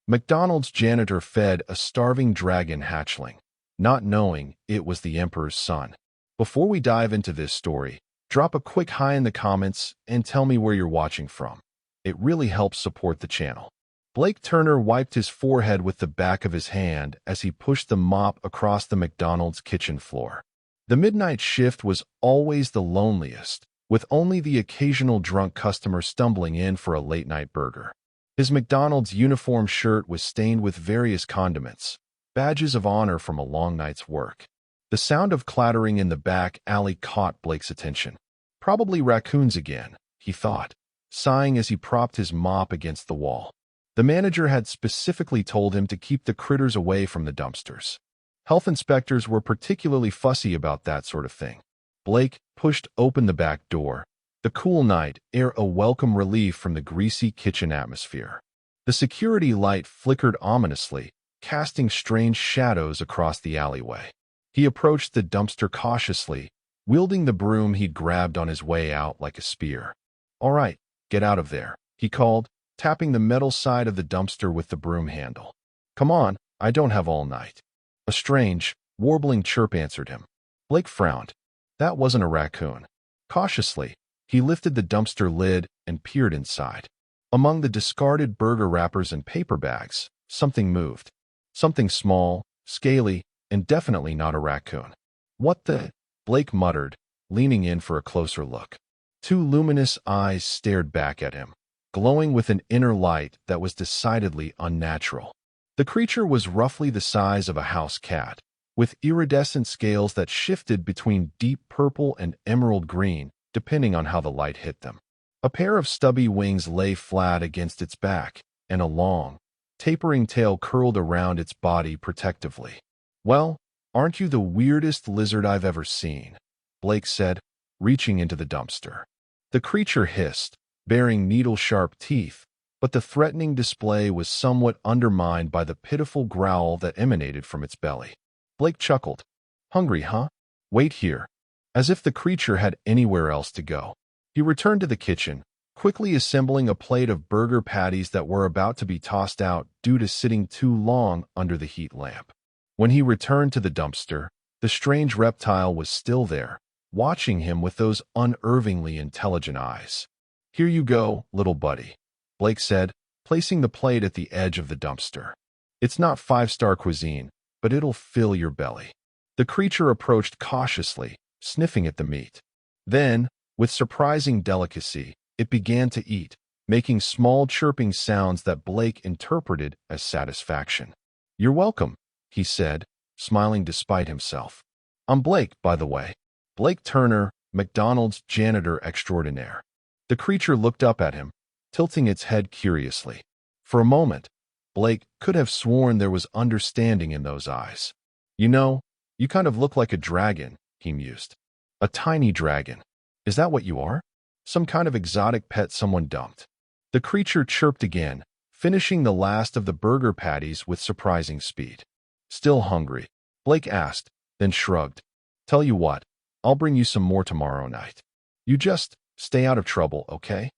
McDonald's janitor fed a starving dragon hatchling, not knowing it was the Emperor's son. Before we dive into this story, drop a quick hi in the comments and tell me where you're watching from. It really helps support the channel. Blake Turner wiped his forehead with the back of his hand as he pushed the mop across the McDonald's kitchen floor. The midnight shift was always the loneliest, with only the occasional drunk customer stumbling in for a late-night burger. His McDonald's uniform shirt was stained with various condiments, badges of honor from a long night's work. The sound of clattering in the back alley caught Blake's attention. Probably raccoons again, he thought, sighing as he propped his mop against the wall. The manager had specifically told him to keep the critters away from the dumpsters. Health inspectors were particularly fussy about that sort of thing. Blake pushed open the back door, the cool night air a welcome relief from the greasy kitchen atmosphere. The security light flickered ominously, casting strange shadows across the alleyway. He approached the dumpster cautiously, wielding the broom he'd grabbed on his way out like a spear. "All right, get out of there," he called, tapping the metal side of the dumpster with the broom handle. "Come on, I don't have all night." A strange, warbling chirp answered him. Blake frowned. That wasn't a raccoon. Cautiously, he lifted the dumpster lid and peered inside. Among the discarded burger wrappers and paper bags, something moved. Something small, scaly, and definitely not a raccoon. "What the?" Blake muttered, leaning in for a closer look. Two luminous eyes stared back at him, glowing with an inner light that was decidedly unnatural. The creature was roughly the size of a house cat, with iridescent scales that shifted between deep purple and emerald green, depending on how the light hit them. A pair of stubby wings lay flat against its back, and a long, tapering tail curled around its body protectively. "Well, aren't you the weirdest lizard I've ever seen?" Blake said, reaching into the dumpster. The creature hissed, baring needle-sharp teeth, but the threatening display was somewhat undermined by the pitiful growl that emanated from its belly. Blake chuckled. "Hungry, huh? Wait here." As if the creature had anywhere else to go, he returned to the kitchen, quickly assembling a plate of burger patties that were about to be tossed out due to sitting too long under the heat lamp. When he returned to the dumpster, the strange reptile was still there, watching him with those unervingly intelligent eyes. "Here you go, little buddy," Blake said, placing the plate at the edge of the dumpster. "It's not five-star cuisine, but it'll fill your belly." The creature approached cautiously, sniffing at the meat. Then, with surprising delicacy, it began to eat, making small chirping sounds that Blake interpreted as satisfaction. "You're welcome," he said, smiling despite himself. "I'm Blake, by the way. Blake Turner, McDonald's janitor extraordinaire." The creature looked up at him, tilting its head curiously. For a moment, Blake could have sworn there was understanding in those eyes. "You know, you kind of look like a dragon," he mused. "A tiny dragon. Is that what you are? Some kind of exotic pet someone dumped?" The creature chirped again, finishing the last of the burger patties with surprising speed. "Still hungry?" Blake asked, then shrugged. "Tell you what, I'll bring you some more tomorrow night. You just stay out of trouble, okay?"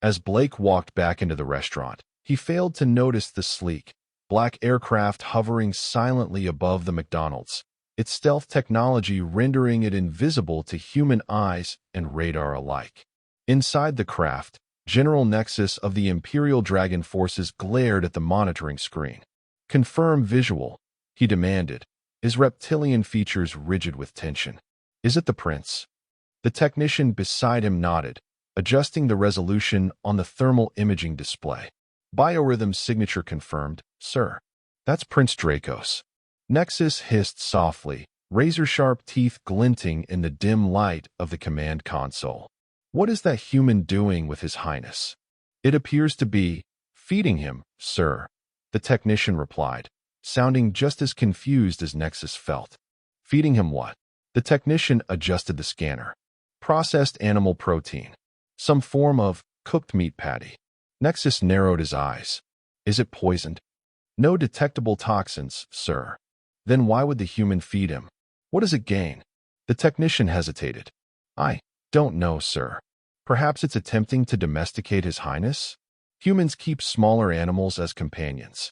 As Blake walked back into the restaurant, he failed to notice the sleek, black aircraft hovering silently above the McDonald's, its stealth technology rendering it invisible to human eyes and radar alike. Inside the craft, General Nexus of the Imperial Dragon Forces glared at the monitoring screen. "Confirm visual," he demanded, his reptilian features rigid with tension. "Is it the prince?" The technician beside him nodded, adjusting the resolution on the thermal imaging display. "Biorhythm signature confirmed, sir." "That's Prince Dracos." Nexus hissed softly, razor-sharp teeth glinting in the dim light of the command console. "What is that human doing with His Highness?" "It appears to be feeding him, sir," the technician replied, sounding just as confused as Nexus felt. "Feeding him what?" The technician adjusted the scanner. "Processed animal protein. Some form of cooked meat patty." Nexus narrowed his eyes. "Is it poisoned?" "No detectable toxins, sir." "Then why would the human feed him? What does it gain?" The technician hesitated. "I don't know, sir. Perhaps it's attempting to domesticate His Highness? Humans keep smaller animals as companions.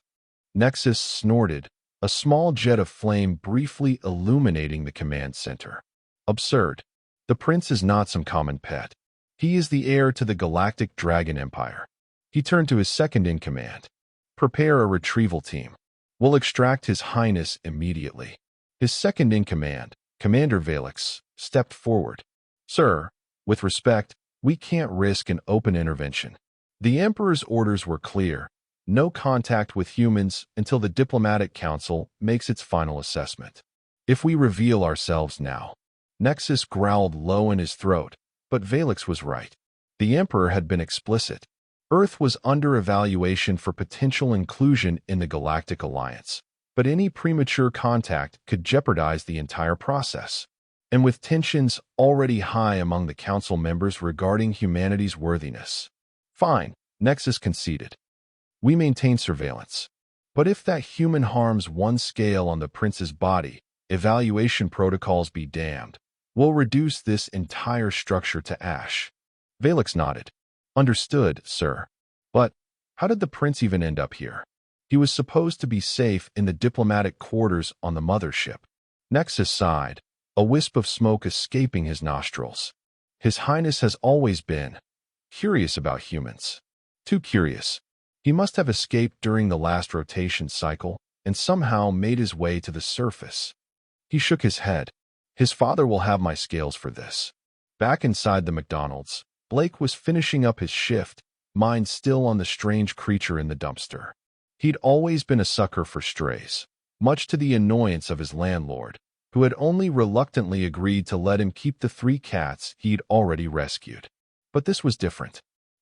Nexus snorted, a small jet of flame briefly illuminating the command center. Absurd. The prince is not some common pet. He is the heir to the Galactic Dragon Empire. He turned to his second-in-command. Prepare a retrieval team. We'll extract His Highness immediately. His second-in-command, Commander Valix, stepped forward. Sir, with respect, we can't risk an open intervention. The Emperor's orders were clear. No contact with humans until the Diplomatic Council makes its final assessment. If we reveal ourselves now. Nexus growled low in his throat, but Valix was right. The Emperor had been explicit. Earth was under evaluation for potential inclusion in the Galactic Alliance, but any premature contact could jeopardize the entire process. And with tensions already high among the Council members regarding humanity's worthiness. Fine, Nexus conceded. We maintain surveillance. But if that human harms one scale on the prince's body, evaluation protocols be damned. We'll reduce this entire structure to ash. Valix nodded. Understood, sir. But how did the prince even end up here? He was supposed to be safe in the diplomatic quarters on the mothership. Nexus sighed, a wisp of smoke escaping his nostrils. His Highness has always been curious about humans. Too curious. He must have escaped during the last rotation cycle and somehow made his way to the surface. He shook his head. His father will have my scales for this. Back inside the McDonald's, Blake was finishing up his shift, mind still on the strange creature in the dumpster. He'd always been a sucker for strays, much to the annoyance of his landlord, who had only reluctantly agreed to let him keep the 3 cats he'd already rescued. But this was different.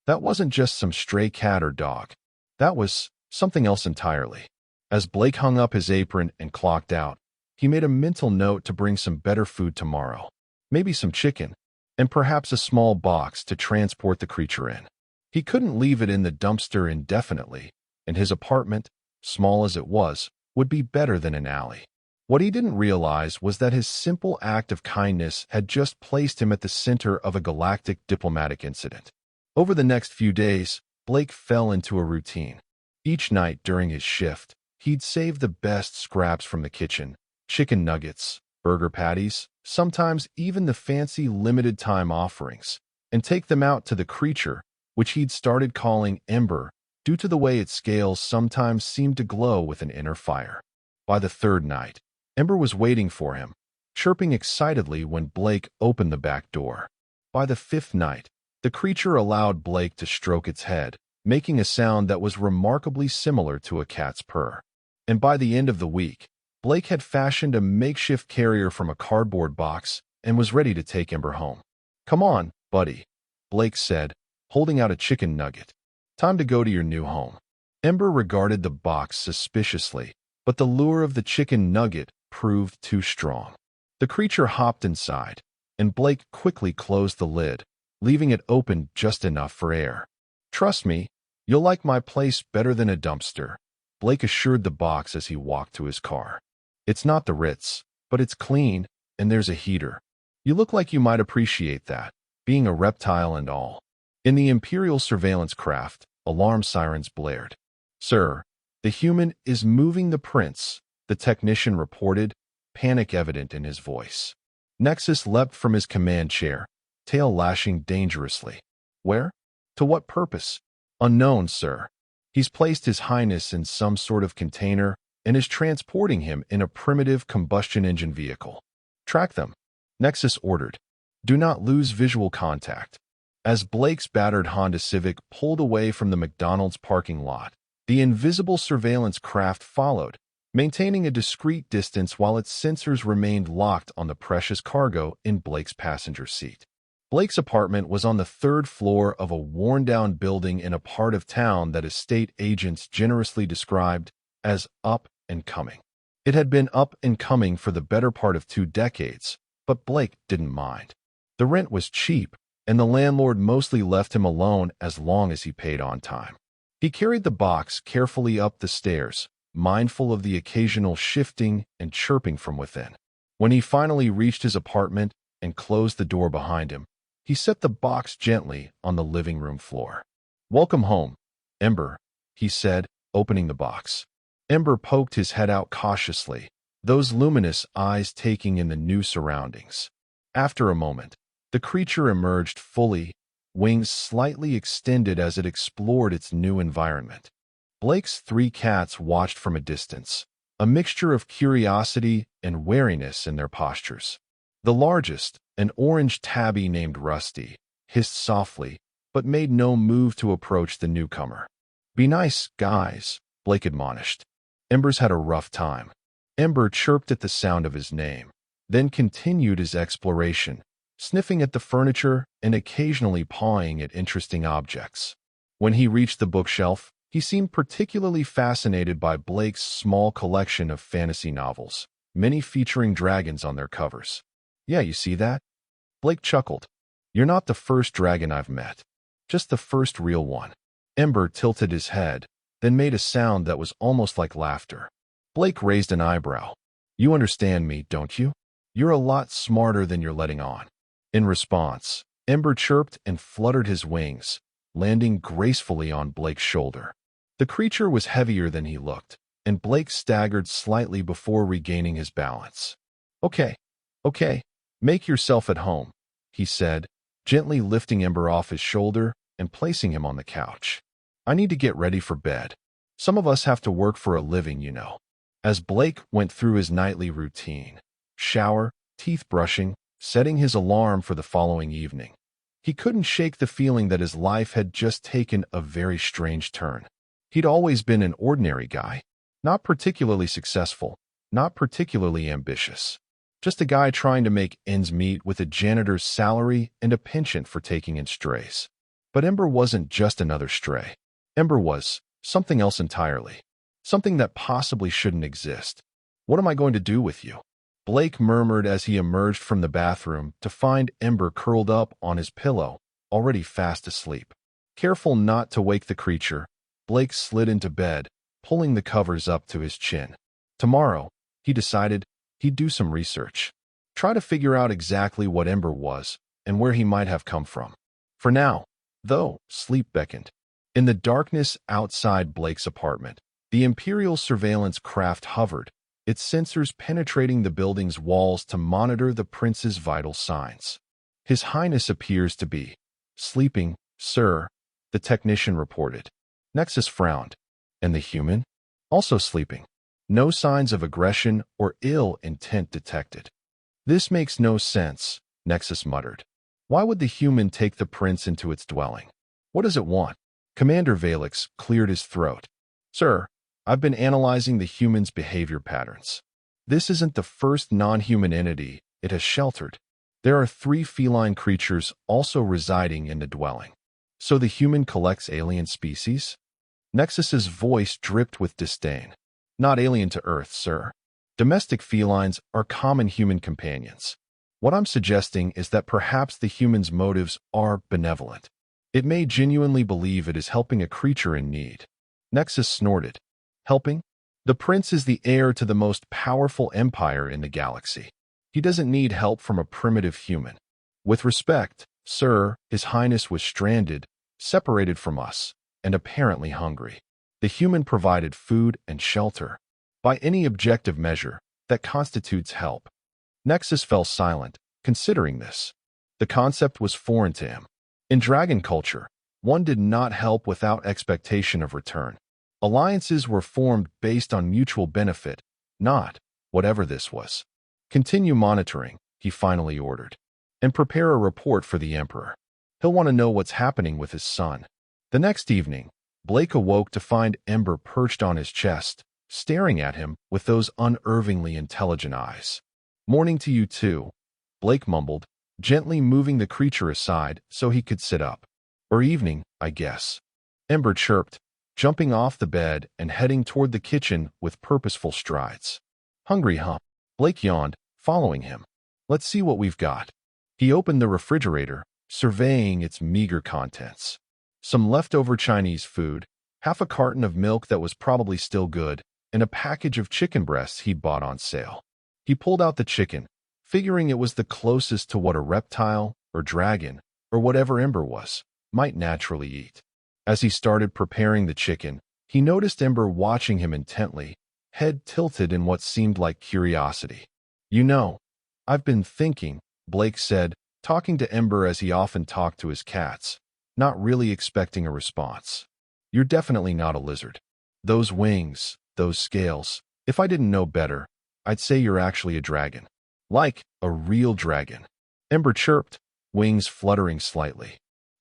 That wasn't just some stray cat or dog. That was something else entirely. As Blake hung up his apron and clocked out, he made a mental note to bring some better food tomorrow. Maybe some chicken, and perhaps a small box to transport the creature in. He couldn't leave it in the dumpster indefinitely, and his apartment, small as it was, would be better than an alley. What he didn't realize was that his simple act of kindness had just placed him at the center of a galactic diplomatic incident. Over the next few days, Blake fell into a routine. Each night during his shift, he'd save the best scraps from the kitchen, chicken nuggets, burger patties, sometimes even the fancy limited-time offerings, and take them out to the creature, which he'd started calling Ember, due to the way its scales sometimes seemed to glow with an inner fire. By the 3rd night, Ember was waiting for him, chirping excitedly when Blake opened the back door. By the 5th night, the creature allowed Blake to stroke its head, making a sound that was remarkably similar to a cat's purr. And by the end of the week, Blake had fashioned a makeshift carrier from a cardboard box and was ready to take Ember home. Come on, buddy, Blake said, holding out a chicken nugget. Time to go to your new home. Ember regarded the box suspiciously, but the lure of the chicken nugget proved too strong. The creature hopped inside, and Blake quickly closed the lid, leaving it open just enough for air. Trust me, you'll like my place better than a dumpster, Blake assured the box as he walked to his car. It's not the Ritz, but it's clean, and there's a heater. You look like you might appreciate that, being a reptile and all. In the Imperial surveillance craft, alarm sirens blared. Sir, the human is moving the prince, the technician reported, panic evident in his voice. Nexus leapt from his command chair, tail lashing dangerously. Where? To what purpose? Unknown, sir. He's placed His Highness in some sort of container and is transporting him in a primitive combustion engine vehicle. Track them, Nexus ordered. Do not lose visual contact. As Blake's battered Honda Civic pulled away from the McDonald's parking lot, the invisible surveillance craft followed, maintaining a discreet distance while its sensors remained locked on the precious cargo in Blake's passenger seat. Blake's apartment was on the 3rd floor of a worn-down building in a part of town that estate agents generously described as up and coming. It had been up and coming for the better part of 2 decades, but Blake didn't mind. The rent was cheap, and the landlord mostly left him alone as long as he paid on time. He carried the box carefully up the stairs, mindful of the occasional shifting and chirping from within. When he finally reached his apartment and closed the door behind him, he set the box gently on the living room floor. Welcome home, Ember, he said, opening the box. Ember poked his head out cautiously, those luminous eyes taking in the new surroundings. After a moment, the creature emerged fully, wings slightly extended as it explored its new environment. Blake's three cats watched from a distance, a mixture of curiosity and wariness in their postures. The largest, an orange tabby named Rusty, hissed softly, but made no move to approach the newcomer. "Be nice, guys," Blake admonished. Ember's had a rough time. Ember chirped at the sound of his name, then continued his exploration, sniffing at the furniture and occasionally pawing at interesting objects. When he reached the bookshelf, he seemed particularly fascinated by Blake's small collection of fantasy novels, many featuring dragons on their covers. "Yeah, you see that?" Blake chuckled. "You're not the first dragon I've met. Just the first real one." Ember tilted his head, then made a sound that was almost like laughter. Blake raised an eyebrow. "You understand me, don't you? You're a lot smarter than you're letting on." In response, Ember chirped and fluttered his wings, landing gracefully on Blake's shoulder. The creature was heavier than he looked, and Blake staggered slightly before regaining his balance. Okay, make yourself at home," he said, gently lifting Ember off his shoulder and placing him on the couch. "I need to get ready for bed. Some of us have to work for a living, you know." As Blake went through his nightly routine, shower, teeth brushing, setting his alarm for the following evening, he couldn't shake the feeling that his life had just taken a very strange turn. He'd always been an ordinary guy, not particularly successful, not particularly ambitious. Just a guy trying to make ends meet with a janitor's salary and a penchant for taking in strays. But Ember wasn't just another stray. Ember was something else entirely. Something that possibly shouldn't exist. "What am I going to do with you?" Blake murmured as he emerged from the bathroom to find Ember curled up on his pillow, already fast asleep. Careful not to wake the creature, Blake slid into bed, pulling the covers up to his chin. Tomorrow, he decided, he'd do some research. Try to figure out exactly what Ember was and where he might have come from. For now, though, sleep beckoned. In the darkness outside Blake's apartment, the Imperial surveillance craft hovered, its sensors penetrating the building's walls to monitor the prince's vital signs. "His Highness appears to be sleeping, sir," the technician reported. Nexus frowned. "And the human? Also sleeping. No signs of aggression or ill intent detected." "This makes no sense," Nexus muttered. "Why would the human take the prince into its dwelling? What does it want?" Commander Valix cleared his throat. "Sir, I've been analyzing the human's behavior patterns. This isn't the first non-human entity it has sheltered. There are 3 feline creatures also residing in the dwelling. So the human collects alien species?" Nexus's voice dripped with disdain. "Not alien to Earth, sir. Domestic felines are common human companions. What I'm suggesting is that perhaps the human's motives are benevolent. It may genuinely believe it is helping a creature in need." Nexus snorted. "Helping? The prince is the heir to the most powerful empire in the galaxy. He doesn't need help from a primitive human. With respect, sir, His Highness was stranded, separated from us, and apparently hungry. The human provided food and shelter. By any objective measure, that constitutes help." Nexus fell silent, considering this. The concept was foreign to him. In dragon culture, one did not help without expectation of return. Alliances were formed based on mutual benefit, not whatever this was. "Continue monitoring," he finally ordered, "and prepare a report for the Emperor. He'll want to know what's happening with his son." The next evening, Blake awoke to find Ember perched on his chest, staring at him with those unervingly intelligent eyes. "Morning to you too," Blake mumbled, gently moving the creature aside so he could sit up. "Or evening, I guess." Ember chirped, jumping off the bed and heading toward the kitchen with purposeful strides. "Hungry, huh?" Blake yawned, following him. "Let's see what we've got." He opened the refrigerator, surveying its meager contents. Some leftover Chinese food, half a carton of milk that was probably still good, and a package of chicken breasts he'd bought on sale. He pulled out the chicken, figuring it was the closest to what a reptile, or dragon, or whatever Ember was, might naturally eat. As he started preparing the chicken, He noticed Ember watching him intently, head tilted in what seemed like curiosity. "You know, I've been thinking," Blake said, talking to Ember as he often talked to his cats, not really expecting a response. "You're definitely not a lizard. Those wings, those scales. If I didn't know better, I'd say you're actually a dragon. Like a real dragon." Ember chirped, wings fluttering slightly.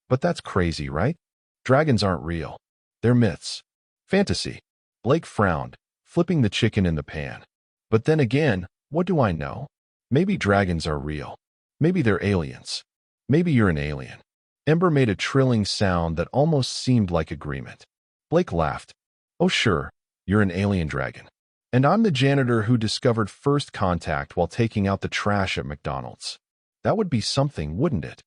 "But that's crazy, right? Dragons aren't real. They're myths. Fantasy." Blake frowned, flipping the chicken in the pan. "But then again, what do I know? Maybe dragons are real. Maybe they're aliens. Maybe you're an alien." Ember made a trilling sound that almost seemed like agreement. Blake laughed. "Oh sure, you're an alien dragon. And I'm the janitor who discovered first contact while taking out the trash at McDonald's." That would be something, wouldn't it?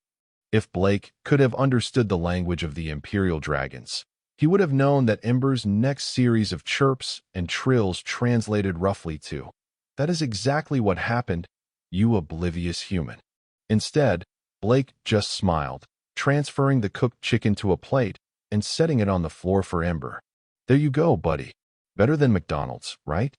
If Blake could have understood the language of the Imperial dragons, he would have known that Ember's next series of chirps and trills translated roughly to, "That is exactly what happened, you oblivious human." Instead, Blake just smiled, transferring the cooked chicken to a plate and setting it on the floor for Ember. "There you go, buddy. Better than McDonald's, right?"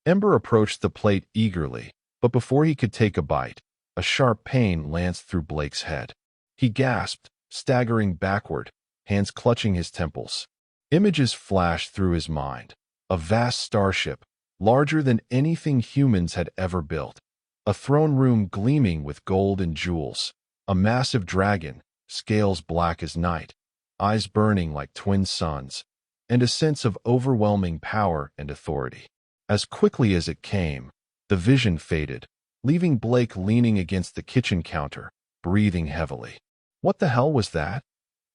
Ember approached the plate eagerly, but before he could take a bite, a sharp pain lanced through Blake's head. He gasped, staggering backward, hands clutching his temples. Images flashed through his mind. A vast starship, larger than anything humans had ever built. A throne room gleaming with gold and jewels. A massive dragon, scales black as night, eyes burning like twin suns, and a sense of overwhelming power and authority. As quickly as it came, the vision faded, leaving Blake leaning against the kitchen counter, breathing heavily. "What the hell was that?"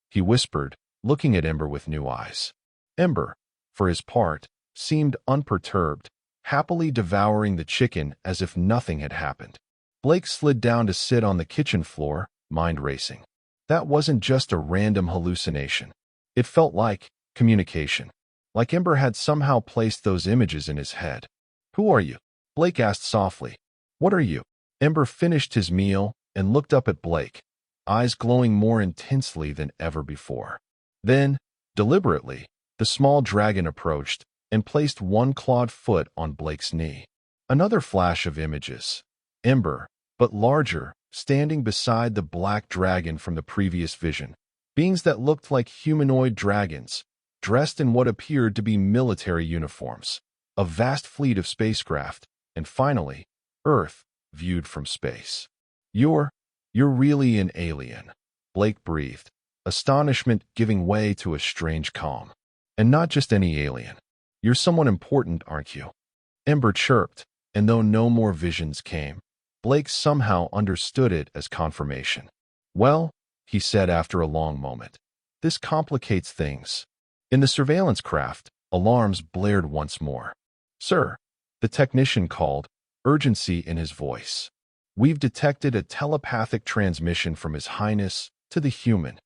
he whispered, looking at Ember with new eyes. Ember, for his part, seemed unperturbed, happily devouring the chicken as if nothing had happened. Blake slid down to sit on the kitchen floor, mind racing. That wasn't just a random hallucination. It felt like communication. Like Ember had somehow placed those images in his head. "Who are you?" Blake asked softly. "What are you?" Ember finished his meal and looked up at Blake, eyes glowing more intensely than ever before. Then, deliberately, the small dragon approached and placed one clawed foot on Blake's knee. Another flash of images. Ember, but larger, standing beside the black dragon from the previous vision. Beings that looked like humanoid dragons, dressed in what appeared to be military uniforms. A vast fleet of spacecraft, and finally, Earth, viewed from space. You're really an alien," Blake breathed, astonishment giving way to a strange calm. "And not just any alien. You're someone important, aren't you?" Ember chirped, and though no more visions came, Blake somehow understood it as confirmation. "Well," he said after a long moment, "this complicates things." In the surveillance craft, alarms blared once more. "Sir," the technician called, urgency in his voice. "We've detected a telepathic transmission from His Highness to the human."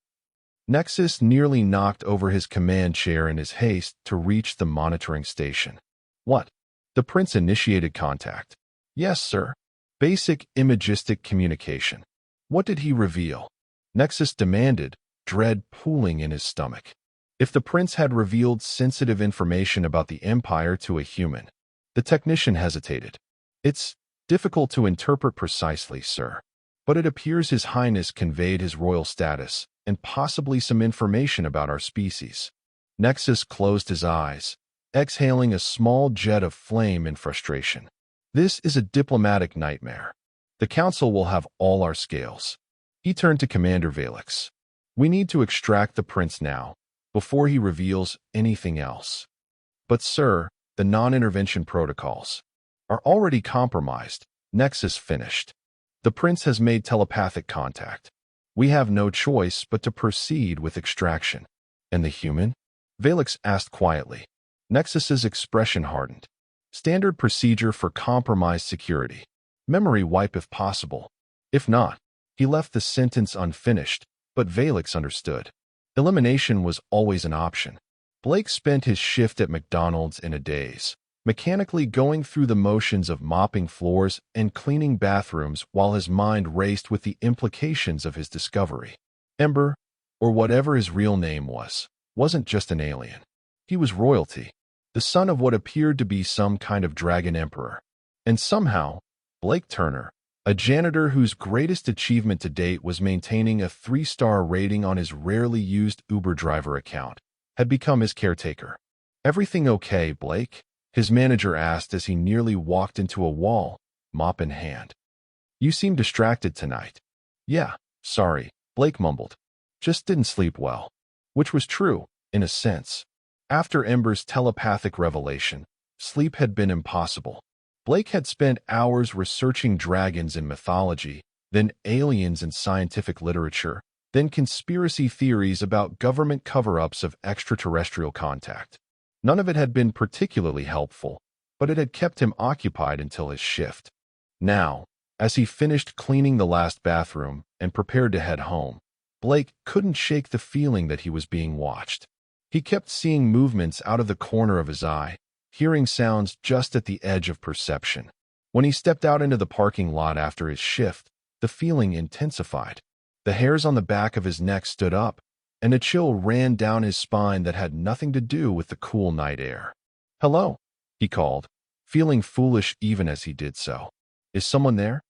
Nexus nearly knocked over his command chair in his haste to reach the monitoring station. "What?" The prince initiated contact. "Yes, sir. Basic imagistic communication." "What did he reveal?" Nexus demanded, dread pooling in his stomach. If the prince had revealed sensitive information about the Empire to a human, the technician hesitated. "It's difficult to interpret precisely, sir. But it appears His Highness conveyed his royal status and possibly some information about our species." Nexus closed his eyes, exhaling a small jet of flame in frustration. "This is a diplomatic nightmare. The Council will have all our scales." He turned to Commander Valix. "We need to extract the prince now, before he reveals anything else." "But sir, the non-intervention protocols are already compromised," Nexus finished. "The prince has made telepathic contact. We have no choice but to proceed with extraction." "And the human?" Valix asked quietly. Nexus's expression hardened. "Standard procedure for compromised security. Memory wipe if possible. If not," he left the sentence unfinished, but Valix understood. Elimination was always an option. Blake spent his shift at McDonald's in a daze, mechanically going through the motions of mopping floors and cleaning bathrooms while his mind raced with the implications of his discovery. Ember, or whatever his real name was, wasn't just an alien. He was royalty, the son of what appeared to be some kind of dragon emperor. And somehow, Blake Turner, a janitor whose greatest achievement to date was maintaining a 3-star rating on his rarely used Uber driver account, had become his caretaker. "Everything okay, Blake?" his manager asked as he nearly walked into a wall, mop in hand. "You seem distracted tonight." "Yeah, sorry," Blake mumbled. "Just didn't sleep well." Which was true, in a sense. After Ember's telepathic revelation, sleep had been impossible. Blake had spent hours researching dragons in mythology, then aliens in scientific literature, then conspiracy theories about government cover-ups of extraterrestrial contact. None of it had been particularly helpful, but it had kept him occupied until his shift. Now, as he finished cleaning the last bathroom and prepared to head home, Blake couldn't shake the feeling that he was being watched. He kept seeing movements out of the corner of his eye, hearing sounds just at the edge of perception. When he stepped out into the parking lot after his shift, the feeling intensified. The hairs on the back of his neck stood up, and a chill ran down his spine that had nothing to do with the cool night air. "Hello," he called, feeling foolish even as he did so. "Is someone there?"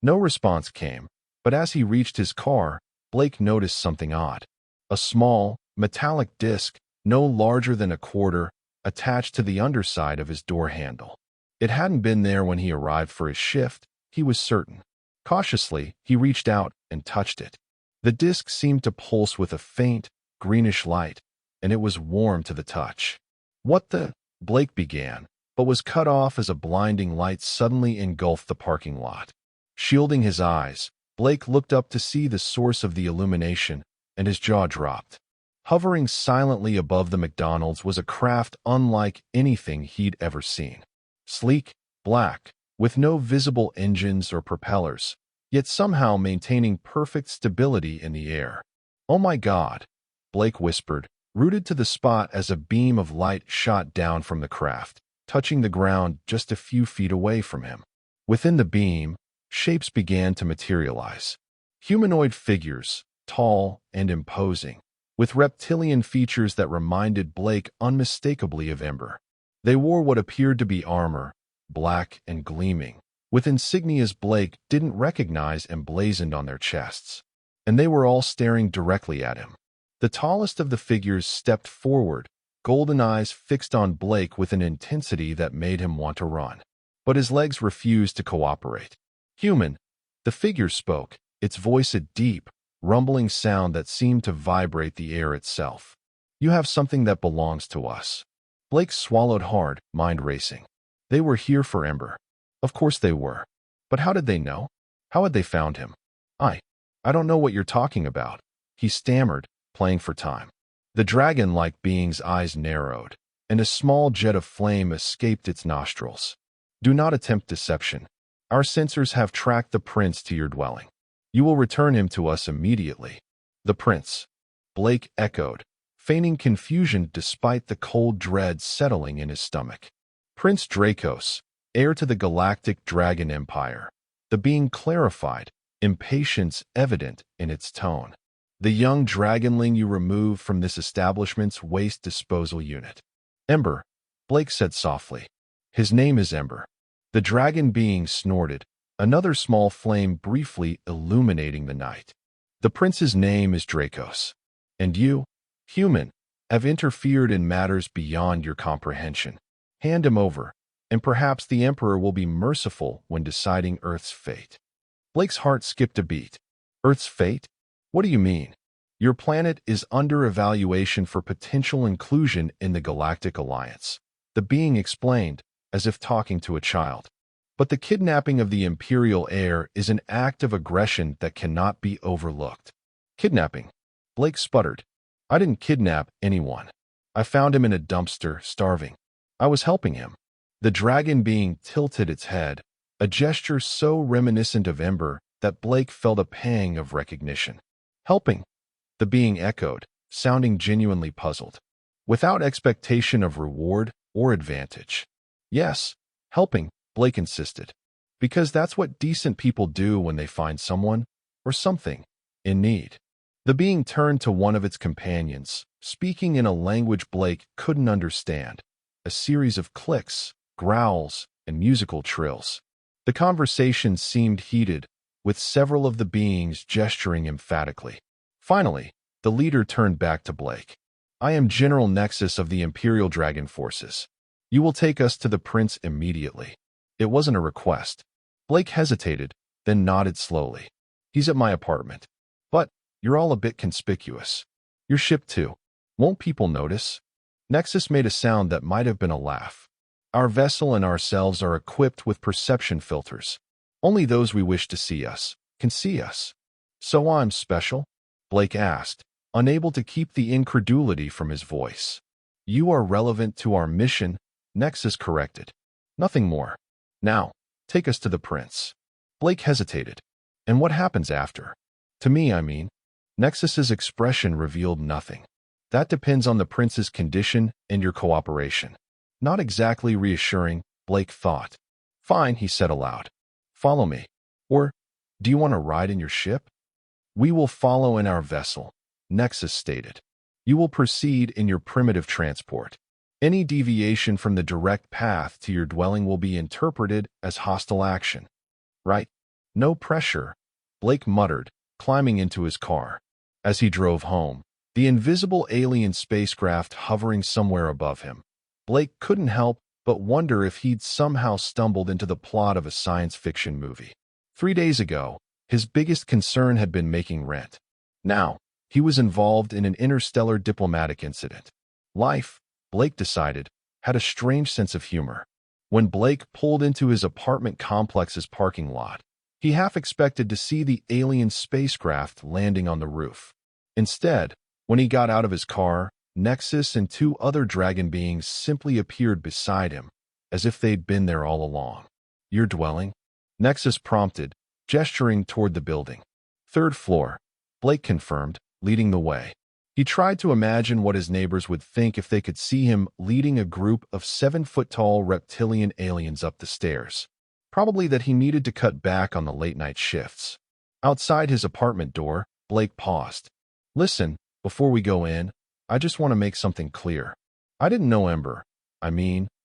No response came, but as he reached his car, Blake noticed something odd. A small, metallic disc, no larger than a quarter, attached to the underside of his door handle. It hadn't been there when he arrived for his shift, he was certain. Cautiously, he reached out and touched it. The disc seemed to pulse with a faint, greenish light, and it was warm to the touch. "What the?" Blake began, but was cut off as a blinding light suddenly engulfed the parking lot. Shielding his eyes, Blake looked up to see the source of the illumination, and his jaw dropped. Hovering silently above the McDonald's was a craft unlike anything he'd ever seen. Sleek, black, with no visible engines or propellers, yet somehow maintaining perfect stability in the air. "Oh my God," Blake whispered, rooted to the spot as a beam of light shot down from the craft, touching the ground just a few feet away from him. Within the beam, shapes began to materialize. Humanoid figures, tall and imposing, with reptilian features that reminded Blake unmistakably of Ember. They wore what appeared to be armor, black and gleaming, with insignias Blake didn't recognize emblazoned on their chests. And they were all staring directly at him. The tallest of the figures stepped forward, golden eyes fixed on Blake with an intensity that made him want to run. But his legs refused to cooperate. "Human," the figure spoke, its voice a deep, rumbling sound that seemed to vibrate the air itself. "You have something that belongs to us." Blake swallowed hard, mind racing. They were here for Ember. Of course they were. But how did they know? How had they found him? I don't know what you're talking about," he stammered, playing for time. The dragon-like being's eyes narrowed, and a small jet of flame escaped its nostrils. "Do not attempt deception. Our sensors have tracked the prince to your dwelling. You will return him to us immediately." "The prince," Blake echoed, feigning confusion despite the cold dread settling in his stomach. "Prince Dracos, heir to the Galactic Dragon Empire." The being clarified, impatience evident in its tone. "The young dragonling you removed from this establishment's waste disposal unit." "Ember," Blake said softly. "His name is Ember." The dragon being snorted, another small flame briefly illuminating the night. "The prince's name is Dracos. And you, human, have interfered in matters beyond your comprehension. Hand him over, and perhaps the Emperor will be merciful when deciding Earth's fate." Blake's heart skipped a beat. "Earth's fate? What do you mean?" "Your planet is under evaluation for potential inclusion in the Galactic Alliance," the being explained, as if talking to a child. "But the kidnapping of the Imperial heir is an act of aggression that cannot be overlooked." "Kidnapping?" Blake sputtered. "I didn't kidnap anyone. I found him in a dumpster, starving. I was helping him." The dragon being tilted its head, a gesture so reminiscent of Ember that Blake felt a pang of recognition. "Helping?" the being echoed, sounding genuinely puzzled. "Without expectation of reward or advantage." "Yes, helping," Blake insisted. "Because that's what decent people do when they find someone, or something, in need." The being turned to one of its companions, speaking in a language Blake couldn't understand. A series of clicks, growls, and musical trills. The conversation seemed heated, with several of the beings gesturing emphatically. Finally, the leader turned back to Blake. "I am General Nexus of the Imperial Dragon Forces. You will take us to the prince immediately." It wasn't a request. Blake hesitated, then nodded slowly. "He's at my apartment. But you're all a bit conspicuous. Your ship too. Won't people notice?" Nexus made a sound that might have been a laugh. "Our vessel and ourselves are equipped with perception filters. Only those we wish to see us can see us." "So I'm special?" Blake asked, unable to keep the incredulity from his voice. "You are relevant to our mission," Nexus corrected. "Nothing more. Now, take us to the prince." Blake hesitated. "And what happens after?" "To me, I mean." Nexus's expression revealed nothing. "That depends on the prince's condition and your cooperation." Not exactly reassuring, Blake thought. "Fine," he said aloud. "Follow me. Or, do you want to ride in your ship?" "We will follow in our vessel," Nexus stated. "You will proceed in your primitive transport. Any deviation from the direct path to your dwelling will be interpreted as hostile action." "Right. No pressure," Blake muttered, climbing into his car. As he drove home, the invisible alien spacecraft hovering somewhere above him, Blake couldn't help but wonder if he'd somehow stumbled into the plot of a science fiction movie. 3 days ago, his biggest concern had been making rent. Now, he was involved in an interstellar diplomatic incident. Life, Blake decided, had a strange sense of humor. When Blake pulled into his apartment complex's parking lot, he half expected to see the alien spacecraft landing on the roof. Instead, when he got out of his car, Nexus and two other dragon beings simply appeared beside him, as if they'd been there all along. "Your dwelling?" Nexus prompted, gesturing toward the building. "Third floor," Blake confirmed, leading the way. He tried to imagine what his neighbors would think if they could see him leading a group of 7-foot-tall reptilian aliens up the stairs. Probably that he needed to cut back on the late-night shifts. Outside his apartment door, Blake paused. "Listen, before we go in, I just want to make something clear. I didn't know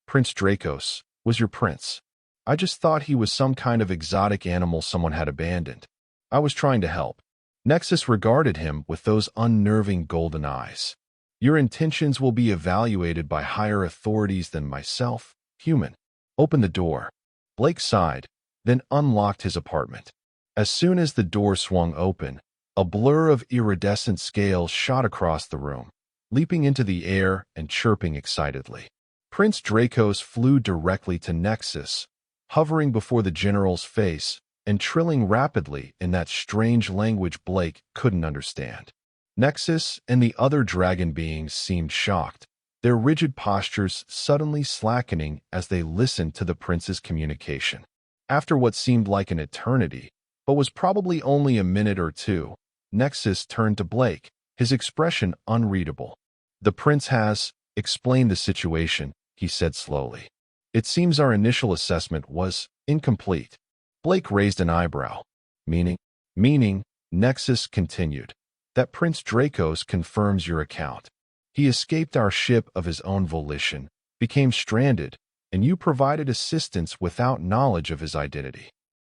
Prince Dracos, was your prince. I just thought he was some kind of exotic animal someone had abandoned. I was trying to help." Nexus regarded him with those unnerving golden eyes. "Your intentions will be evaluated by higher authorities than myself, human. Open the door." Blake sighed, then unlocked his apartment. As soon as the door swung open, a blur of iridescent scales shot across the room, leaping into the air and chirping excitedly. Prince Dracos flew directly to Nexus, hovering before the general's face and trilling rapidly in that strange language Blake couldn't understand. Nexus and the other dragon beings seemed shocked, their rigid postures suddenly slackening as they listened to the prince's communication. After what seemed like an eternity, but was probably only a minute or two, Nexus turned to Blake, his expression unreadable. "The prince has explained the situation," he said slowly. "It seems our initial assessment was incomplete." Blake raised an eyebrow. Meaning, Nexus continued, "that Prince Dracos confirms your account. He escaped our ship of his own volition, became stranded, and you provided assistance without knowledge of his identity."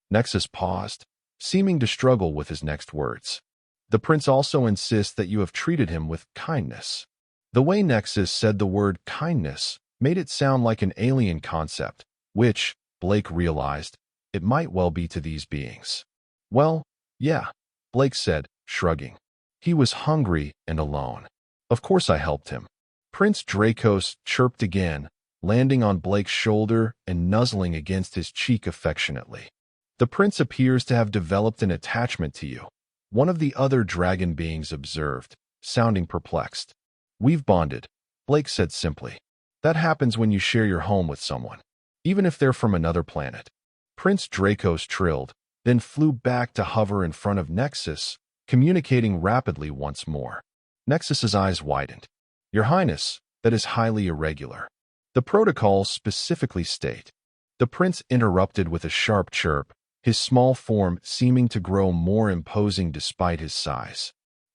Nexus paused, seeming to struggle with his next words. "The prince also insists that you have treated him with kindness." The way Nexus said the word kindness made it sound like an alien concept, which, Blake realized, it might well be to these beings. "Well, yeah," Blake said, shrugging. "He was hungry and alone. Of course I helped him." Prince Dracos chirped again, landing on Blake's shoulder and nuzzling against his cheek affectionately. "The prince appears to have developed an attachment to you," one of the other dragon beings observed, sounding perplexed. "We've bonded," Blake said simply. "That happens when you share your home with someone, even if they're from another planet." Prince Dracos trilled, then flew back to hover in front of Nexus, communicating rapidly once more. Nexus's eyes widened. "Your Highness, that is highly irregular. The protocols specifically state." The prince interrupted with a sharp chirp, his small form seeming to grow more imposing despite his size.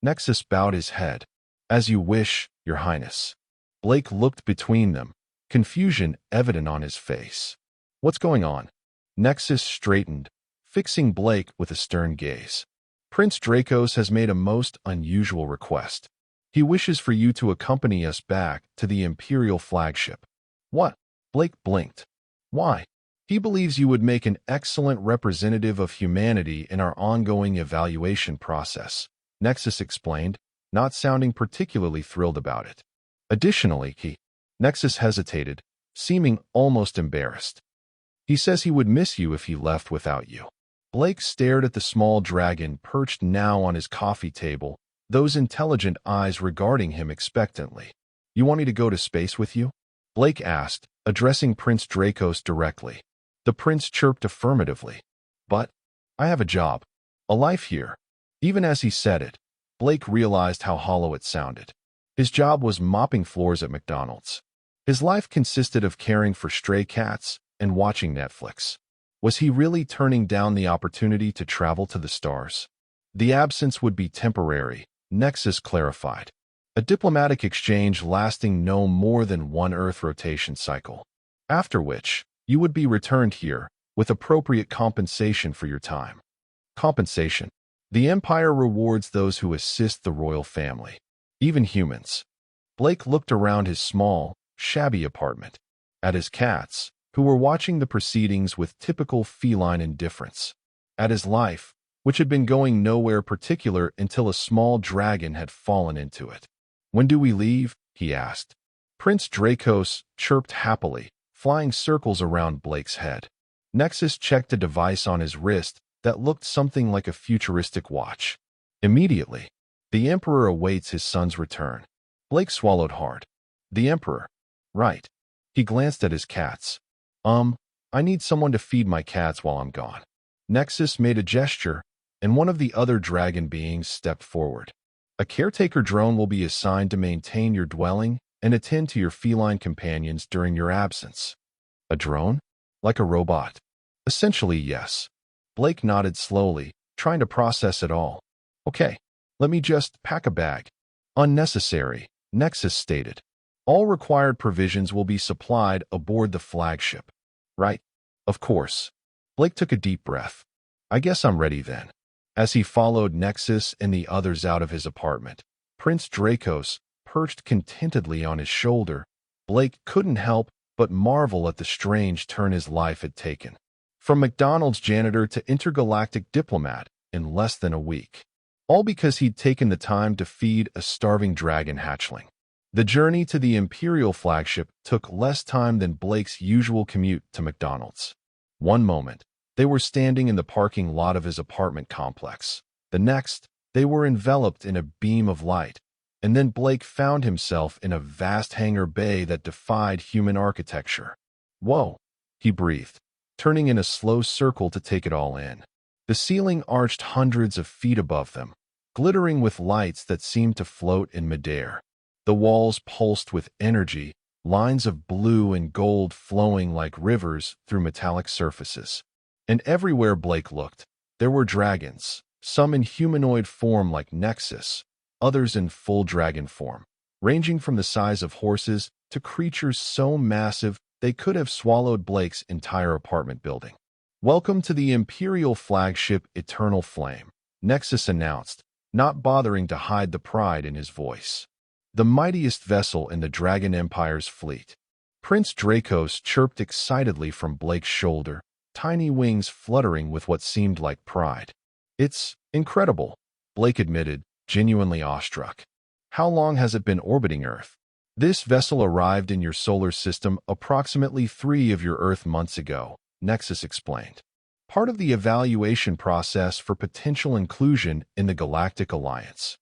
Nexus bowed his head. As you wish, Your Highness. Blake looked between them, confusion evident on his face. What's going on? Nexus straightened, fixing Blake with a stern gaze. Prince Dracos has made a most unusual request. He wishes for you to accompany us back to the Imperial flagship. What? Blake blinked. Why? He believes you would make an excellent representative of humanity in our ongoing evaluation process, Nexus explained, not sounding particularly thrilled about it. Additionally, Nexus hesitated, seeming almost embarrassed. He says he would miss you if he left without you. Blake stared at the small dragon perched now on his coffee table, those intelligent eyes regarding him expectantly. You want me to go to space with you? Blake asked, addressing Prince Dracos directly. The prince chirped affirmatively. But I have a job, a life here. Even as he said it, Blake realized how hollow it sounded. His job was mopping floors at McDonald's. His life consisted of caring for stray cats and watching Netflix. Was he really turning down the opportunity to travel to the stars? The absence would be temporary, Nexus clarified. A diplomatic exchange lasting no more than one Earth rotation cycle. After which, you would be returned here, with appropriate compensation for your time. Compensation. The Empire rewards those who assist the royal family. Even humans. Blake looked around his small, shabby apartment. At his cats, who were watching the proceedings with typical feline indifference. At his life, which had been going nowhere particular until a small dragon had fallen into it. When do we leave? He asked. Prince Dracos chirped happily, flying circles around Blake's head. Nexus checked a device on his wrist that looked something like a futuristic watch. Immediately, the Emperor awaits his son's return. Blake swallowed hard. The Emperor. Right. He glanced at his cats. I need someone to feed my cats while I'm gone. Nexus made a gesture, and one of the other dragon beings stepped forward. A caretaker drone will be assigned to maintain your dwelling and attend to your feline companions during your absence. A drone? Like a robot? Essentially, yes. Blake nodded slowly, trying to process it all. Okay, let me just pack a bag. Unnecessary, Nexus stated. All required provisions will be supplied aboard the flagship. Right? Of course. Blake took a deep breath. I guess I'm ready then. As he followed Nexus and the others out of his apartment, Prince Dracos perched contentedly on his shoulder. Blake couldn't help but marvel at the strange turn his life had taken. From McDonald's janitor to intergalactic diplomat in less than a week. All because he'd taken the time to feed a starving dragon hatchling. The journey to the Imperial flagship took less time than Blake's usual commute to McDonald's. One moment, they were standing in the parking lot of his apartment complex. The next, they were enveloped in a beam of light. And then Blake found himself in a vast hangar bay that defied human architecture. Whoa, he breathed, turning in a slow circle to take it all in. The ceiling arched hundreds of feet above them, glittering with lights that seemed to float in midair. The walls pulsed with energy, lines of blue and gold flowing like rivers through metallic surfaces. And everywhere Blake looked, there were dragons, some in humanoid form like Nexus, others in full dragon form, ranging from the size of horses to creatures so massive they could have swallowed Blake's entire apartment building. Welcome to the Imperial flagship Eternal Flame, Nexus announced, not bothering to hide the pride in his voice. The mightiest vessel in the Dragon Empire's fleet. Prince Dracos chirped excitedly from Blake's shoulder, tiny wings fluttering with what seemed like pride. It's incredible, Blake admitted, genuinely awestruck. How long has it been orbiting Earth? This vessel arrived in your solar system approximately 3 of your Earth months ago, Nexus explained. Part of the evaluation process for potential inclusion in the Galactic Alliance.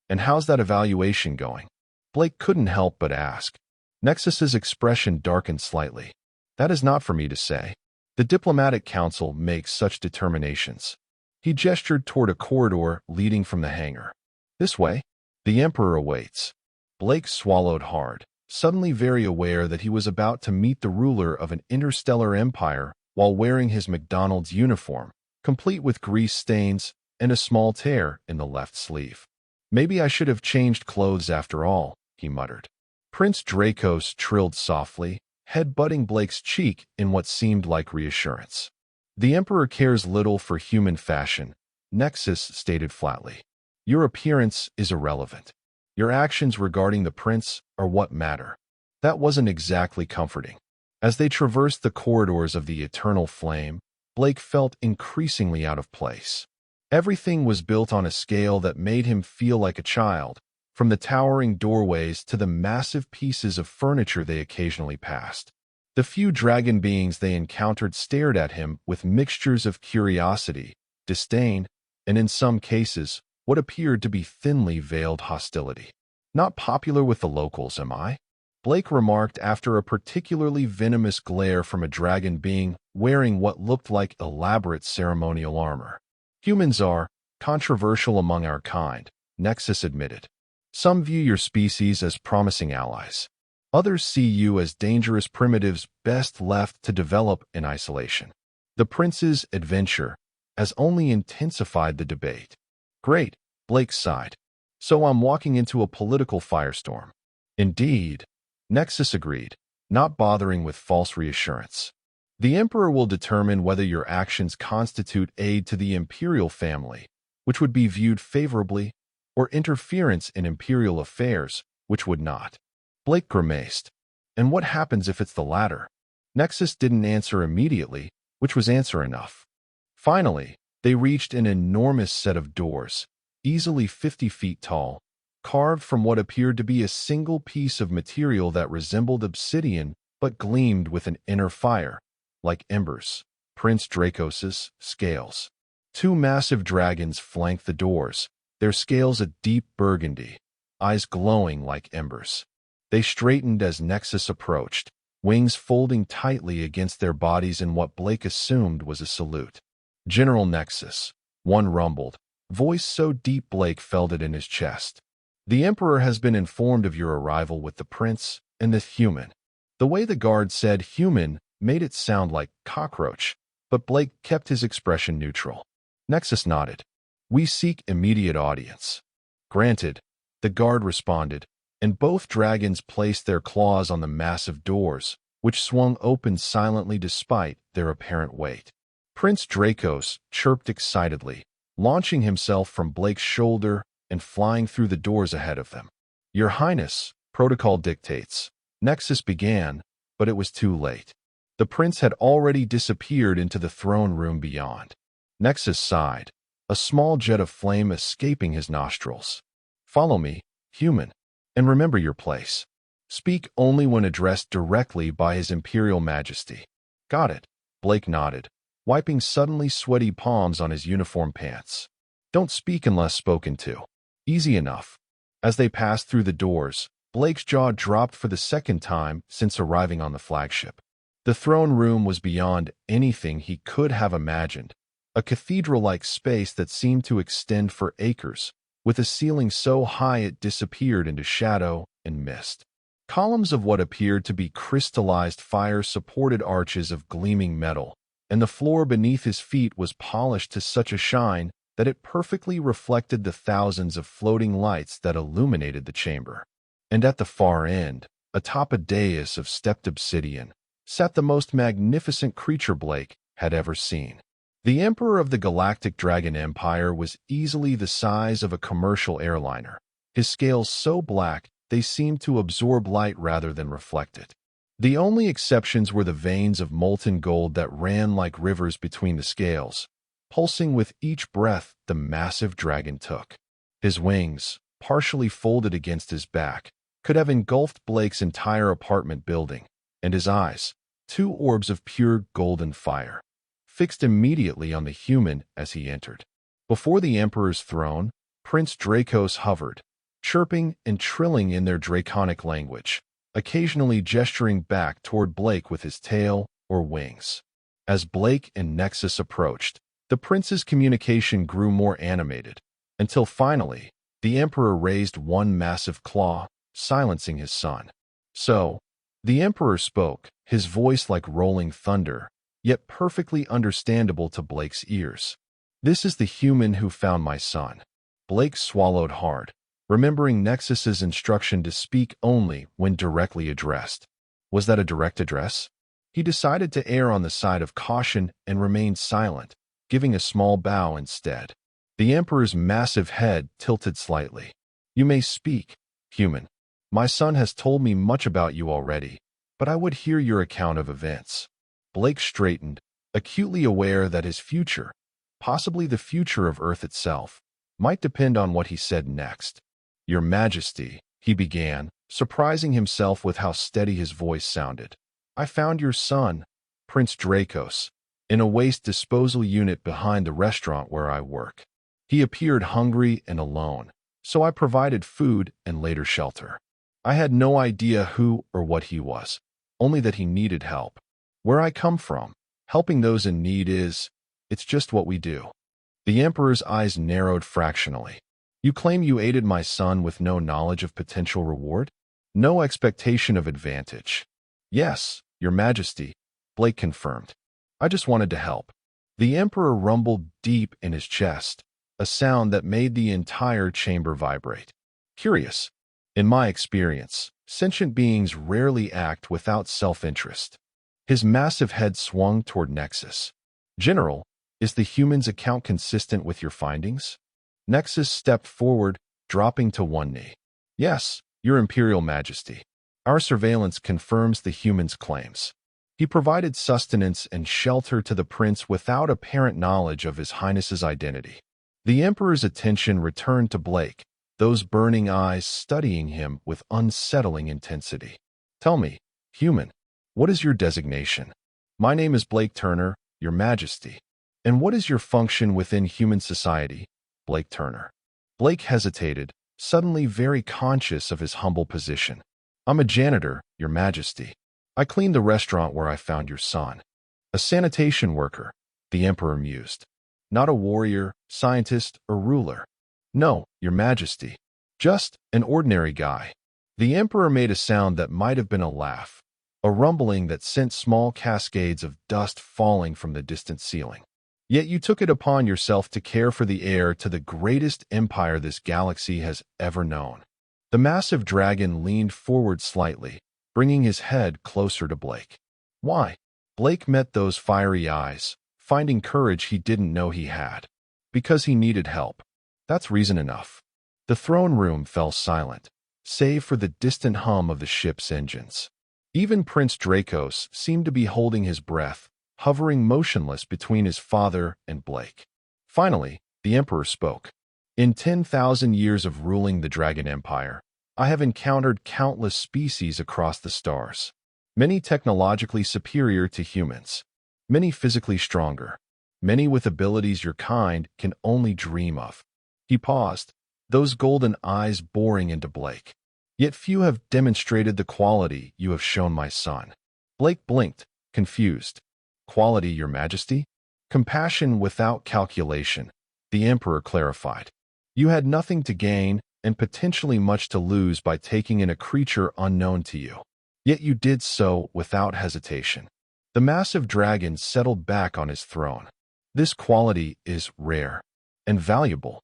And how's that evaluation going? Blake couldn't help but ask. Nexus's expression darkened slightly. That is not for me to say. The Diplomatic Council makes such determinations. He gestured toward a corridor leading from the hangar. This way. The Emperor awaits. Blake swallowed hard, suddenly very aware that he was about to meet the ruler of an interstellar empire while wearing his McDonald's uniform, complete with grease stains and a small tear in the left sleeve. Maybe I should have changed clothes after all, he muttered. Prince Dracos trilled softly, head-butting Blake's cheek in what seemed like reassurance. The Emperor cares little for human fashion, Nexus stated flatly. Your appearance is irrelevant. Your actions regarding the prince are what matter. That wasn't exactly comforting. As they traversed the corridors of the eternal flame, Blake felt increasingly out of place. Everything was built on a scale that made him feel like a child, from the towering doorways to the massive pieces of furniture they occasionally passed. The few dragon beings they encountered stared at him with mixtures of curiosity, disdain, and in some cases, what appeared to be thinly veiled hostility. Not popular with the locals, am I? Blake remarked after a particularly venomous glare from a dragon being wearing what looked like elaborate ceremonial armor. Humans are controversial among our kind, Nexus admitted. Some view your species as promising allies. Others see you as dangerous primitives best left to develop in isolation. The prince's adventure has only intensified the debate. Great, Blake sighed. So I'm walking into a political firestorm. Indeed, Nexus agreed, not bothering with false reassurance. The Emperor will determine whether your actions constitute aid to the imperial family, which would be viewed favorably, or interference in imperial affairs, which would not. Blake grimaced. And what happens if it's the latter? Nexus didn't answer immediately, which was answer enough. Finally, they reached an enormous set of doors, easily 50 feet tall, carved from what appeared to be a single piece of material that resembled obsidian but gleamed with an inner fire, like embers. Prince Dracos's scales. Two massive dragons flanked the doors, their scales a deep burgundy, eyes glowing like embers. They straightened as Nexus approached, wings folding tightly against their bodies in what Blake assumed was a salute. General Nexus, one rumbled, voice so deep Blake felt it in his chest. The Emperor has been informed of your arrival with the prince and the human. The way the guard said human made it sound like cockroach, but Blake kept his expression neutral. Nexus nodded. We seek immediate audience. Granted, the guard responded, and both dragons placed their claws on the massive doors, which swung open silently despite their apparent weight. Prince Dracos chirped excitedly, launching himself from Blake's shoulder and flying through the doors ahead of them. Your Highness, protocol dictates. Nexus began, but it was too late. The prince had already disappeared into the throne room beyond. Nexus sighed, a small jet of flame escaping his nostrils. Follow me, human, and remember your place. Speak only when addressed directly by His Imperial Majesty. Got it, Blake nodded, wiping suddenly sweaty palms on his uniform pants. Don't speak unless spoken to. Easy enough. As they passed through the doors, Blake's jaw dropped for the second time since arriving on the flagship. The throne room was beyond anything he could have imagined, a cathedral-like space that seemed to extend for acres, with a ceiling so high it disappeared into shadow and mist. Columns of what appeared to be crystallized fire supported arches of gleaming metal, and the floor beneath his feet was polished to such a shine that it perfectly reflected the thousands of floating lights that illuminated the chamber. And at the far end, atop a dais of stepped obsidian, sat the most magnificent creature Blake had ever seen. The Emperor of the Galactic Dragon Empire was easily the size of a commercial airliner, his scales so black they seemed to absorb light rather than reflect it. The only exceptions were the veins of molten gold that ran like rivers between the scales, pulsing with each breath the massive dragon took. His wings, partially folded against his back, could have engulfed Blake's entire apartment building, and his eyes, two orbs of pure golden fire, fixed immediately on the human as he entered. Before the Emperor's throne, Prince Dracos hovered, chirping and trilling in their draconic language, occasionally gesturing back toward Blake with his tail or wings. As Blake and Nexus approached, the prince's communication grew more animated, until finally, the Emperor raised one massive claw, silencing his son. So, the Emperor spoke, his voice like rolling thunder, yet perfectly understandable to Blake's ears. This is the human who found my son. Blake swallowed hard, remembering Nexus's instruction to speak only when directly addressed. Was that a direct address? He decided to err on the side of caution and remained silent, giving a small bow instead. The Emperor's massive head tilted slightly. You may speak, human. My son has told me much about you already, but I would hear your account of events. Blake straightened, acutely aware that his future, possibly the future of Earth itself, might depend on what he said next. Your Majesty, he began, surprising himself with how steady his voice sounded. I found your son, Prince Dracos, in a waste disposal unit behind the restaurant where I work. He appeared hungry and alone, so I provided food and later shelter. I had no idea who or what he was, only that he needed help. Where I come from, helping those in need it's just what we do. The Emperor's eyes narrowed fractionally. You claim you aided my son with no knowledge of potential reward? No expectation of advantage. Yes, Your Majesty, Blake confirmed. I just wanted to help. The Emperor rumbled deep in his chest, a sound that made the entire chamber vibrate. Curious. In my experience, sentient beings rarely act without self-interest. His massive head swung toward Nexus. General, is the human's account consistent with your findings? Nexus stepped forward, dropping to one knee. Yes, Your Imperial Majesty. Our surveillance confirms the human's claims. He provided sustenance and shelter to the prince without apparent knowledge of His Highness's identity. The Emperor's attention returned to Blake, those burning eyes studying him with unsettling intensity. Tell me, human, what is your designation? My name is Blake Turner, Your Majesty. And what is your function within human society? Blake Turner. Blake hesitated, suddenly very conscious of his humble position. I'm a janitor, Your Majesty. I cleaned the restaurant where I found your son. A sanitation worker, the Emperor mused. Not a warrior, scientist, or ruler. No, Your Majesty. Just an ordinary guy. The Emperor made a sound that might have been a laugh, a rumbling that sent small cascades of dust falling from the distant ceiling. Yet you took it upon yourself to care for the heir to the greatest empire this galaxy has ever known. The massive dragon leaned forward slightly, bringing his head closer to Blake. Why? Blake met those fiery eyes, finding courage he didn't know he had. Because he needed help. That's reason enough. The throne room fell silent, save for the distant hum of the ship's engines. Even Prince Dracos seemed to be holding his breath, hovering motionless between his father and Blake. Finally, the Emperor spoke. In 10,000 years of ruling the Dragon Empire, I have encountered countless species across the stars. Many technologically superior to humans. Many physically stronger. Many with abilities your kind can only dream of. He paused, those golden eyes boring into Blake. Yet few have demonstrated the quality you have shown my son. Blake blinked, confused. Quality, Your Majesty? Compassion without calculation, the Emperor clarified. You had nothing to gain and potentially much to lose by taking in a creature unknown to you. Yet you did so without hesitation. The massive dragon settled back on his throne. This quality is rare and valuable.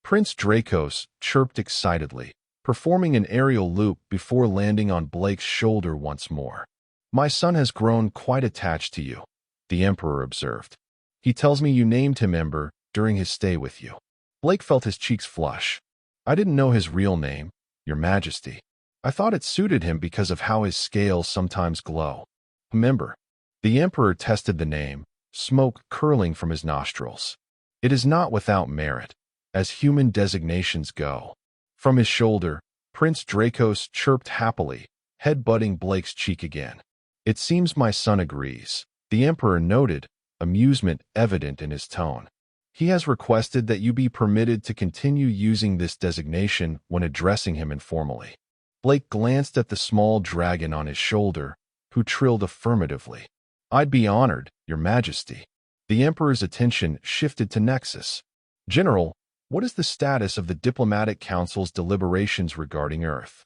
Prince Dracos chirped excitedly, performing an aerial loop before landing on Blake's shoulder once more. My son has grown quite attached to you, the Emperor observed. He tells me you named him Ember during his stay with you. Blake felt his cheeks flush. I didn't know his real name, Your Majesty. I thought it suited him because of how his scales sometimes glow. Ember. The Emperor tested the name, smoke curling from his nostrils. It is not without merit, as human designations go. From his shoulder, Prince Dracos chirped happily, head-butting Blake's cheek again. It seems my son agrees, the Emperor noted, amusement evident in his tone. He has requested that you be permitted to continue using this designation when addressing him informally. Blake glanced at the small dragon on his shoulder, who trilled affirmatively. I'd be honored, Your Majesty. The Emperor's attention shifted to Nexus. General, what is the status of the Diplomatic Council's deliberations regarding Earth?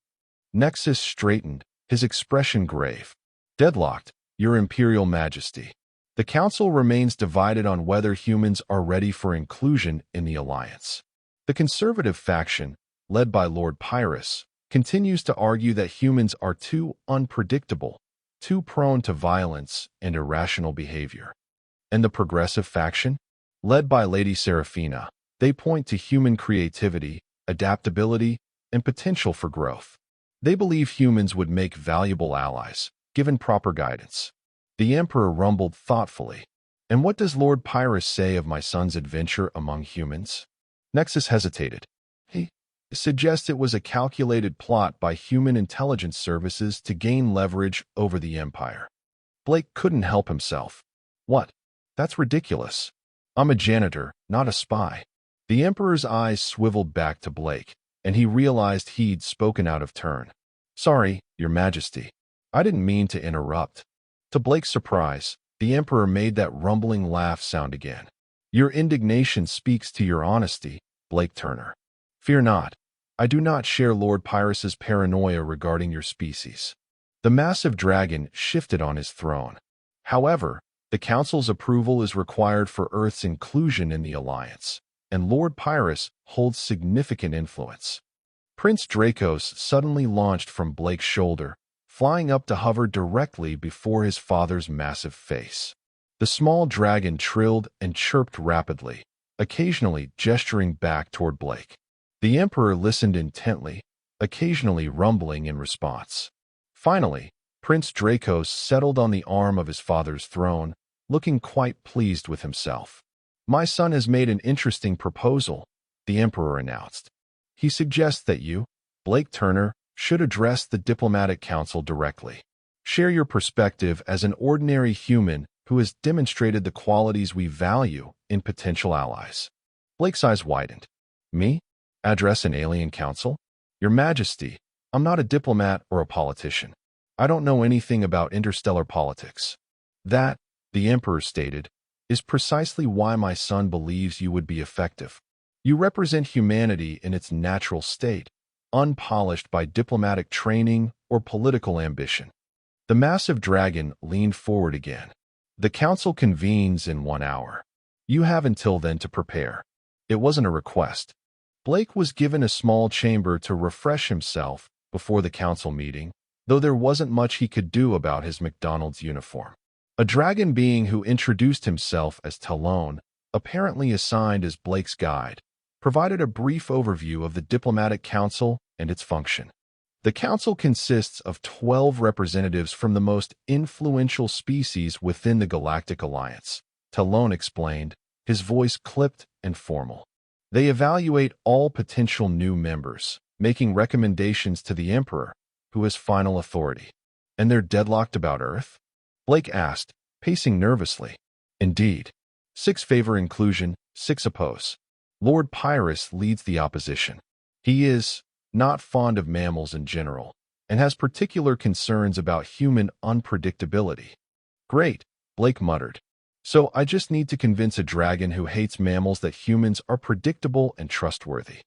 Nexus straightened, his expression grave. Deadlocked, Your Imperial Majesty. The Council remains divided on whether humans are ready for inclusion in the Alliance. The conservative faction, led by Lord Pyrrhus, continues to argue that humans are too unpredictable, too prone to violence and irrational behavior. And the progressive faction, led by Lady Seraphina, they point to human creativity, adaptability, and potential for growth. They believe humans would make valuable allies, given proper guidance. The Emperor rumbled thoughtfully. And what does Lord Pyrrhus say of my son's adventure among humans? Nexus hesitated. He suggests it was a calculated plot by human intelligence services to gain leverage over the Empire. Blake couldn't help himself. What? That's ridiculous. I'm a janitor, not a spy. The Emperor's eyes swiveled back to Blake, and he realized he'd spoken out of turn. Sorry, Your Majesty. I didn't mean to interrupt. To Blake's surprise, the Emperor made that rumbling laugh sound again. Your indignation speaks to your honesty, Blake Turner. Fear not. I do not share Lord Pyrrhus's paranoia regarding your species. The massive dragon shifted on his throne. However, the Council's approval is required for Earth's inclusion in the Alliance, and Lord Pyrrhus holds significant influence. Prince Dracos suddenly launched from Blake's shoulder, flying up to hover directly before his father's massive face. The small dragon trilled and chirped rapidly, occasionally gesturing back toward Blake. The Emperor listened intently, occasionally rumbling in response. Finally, Prince Dracos settled on the arm of his father's throne, looking quite pleased with himself. My son has made an interesting proposal, the Emperor announced. He suggests that you, Blake Turner, should address the Diplomatic Council directly. Share your perspective as an ordinary human who has demonstrated the qualities we value in potential allies. Blake's eyes widened. Me? Address an alien council? Your Majesty, I'm not a diplomat or a politician. I don't know anything about interstellar politics. That, the Emperor stated, is precisely why my son believes you would be effective. You represent humanity in its natural state, unpolished by diplomatic training or political ambition. The massive dragon leaned forward again. The council convenes in 1 hour. You have until then to prepare. It wasn't a request. Blake was given a small chamber to refresh himself before the council meeting, though there wasn't much he could do about his McDonald's uniform. A dragon being who introduced himself as Talon, apparently assigned as Blake's guide, provided a brief overview of the Diplomatic Council and its function. The council consists of 12 representatives from the most influential species within the Galactic Alliance, Talon explained, his voice clipped and formal. They evaluate all potential new members, making recommendations to the Emperor, who has final authority. And they're deadlocked about Earth? Blake asked, pacing nervously. Indeed. 6 favor inclusion, 6 oppose. Lord Pyrrhus leads the opposition. He is not fond of mammals in general, and has particular concerns about human unpredictability. Great, Blake muttered. So I just need to convince a dragon who hates mammals that humans are predictable and trustworthy.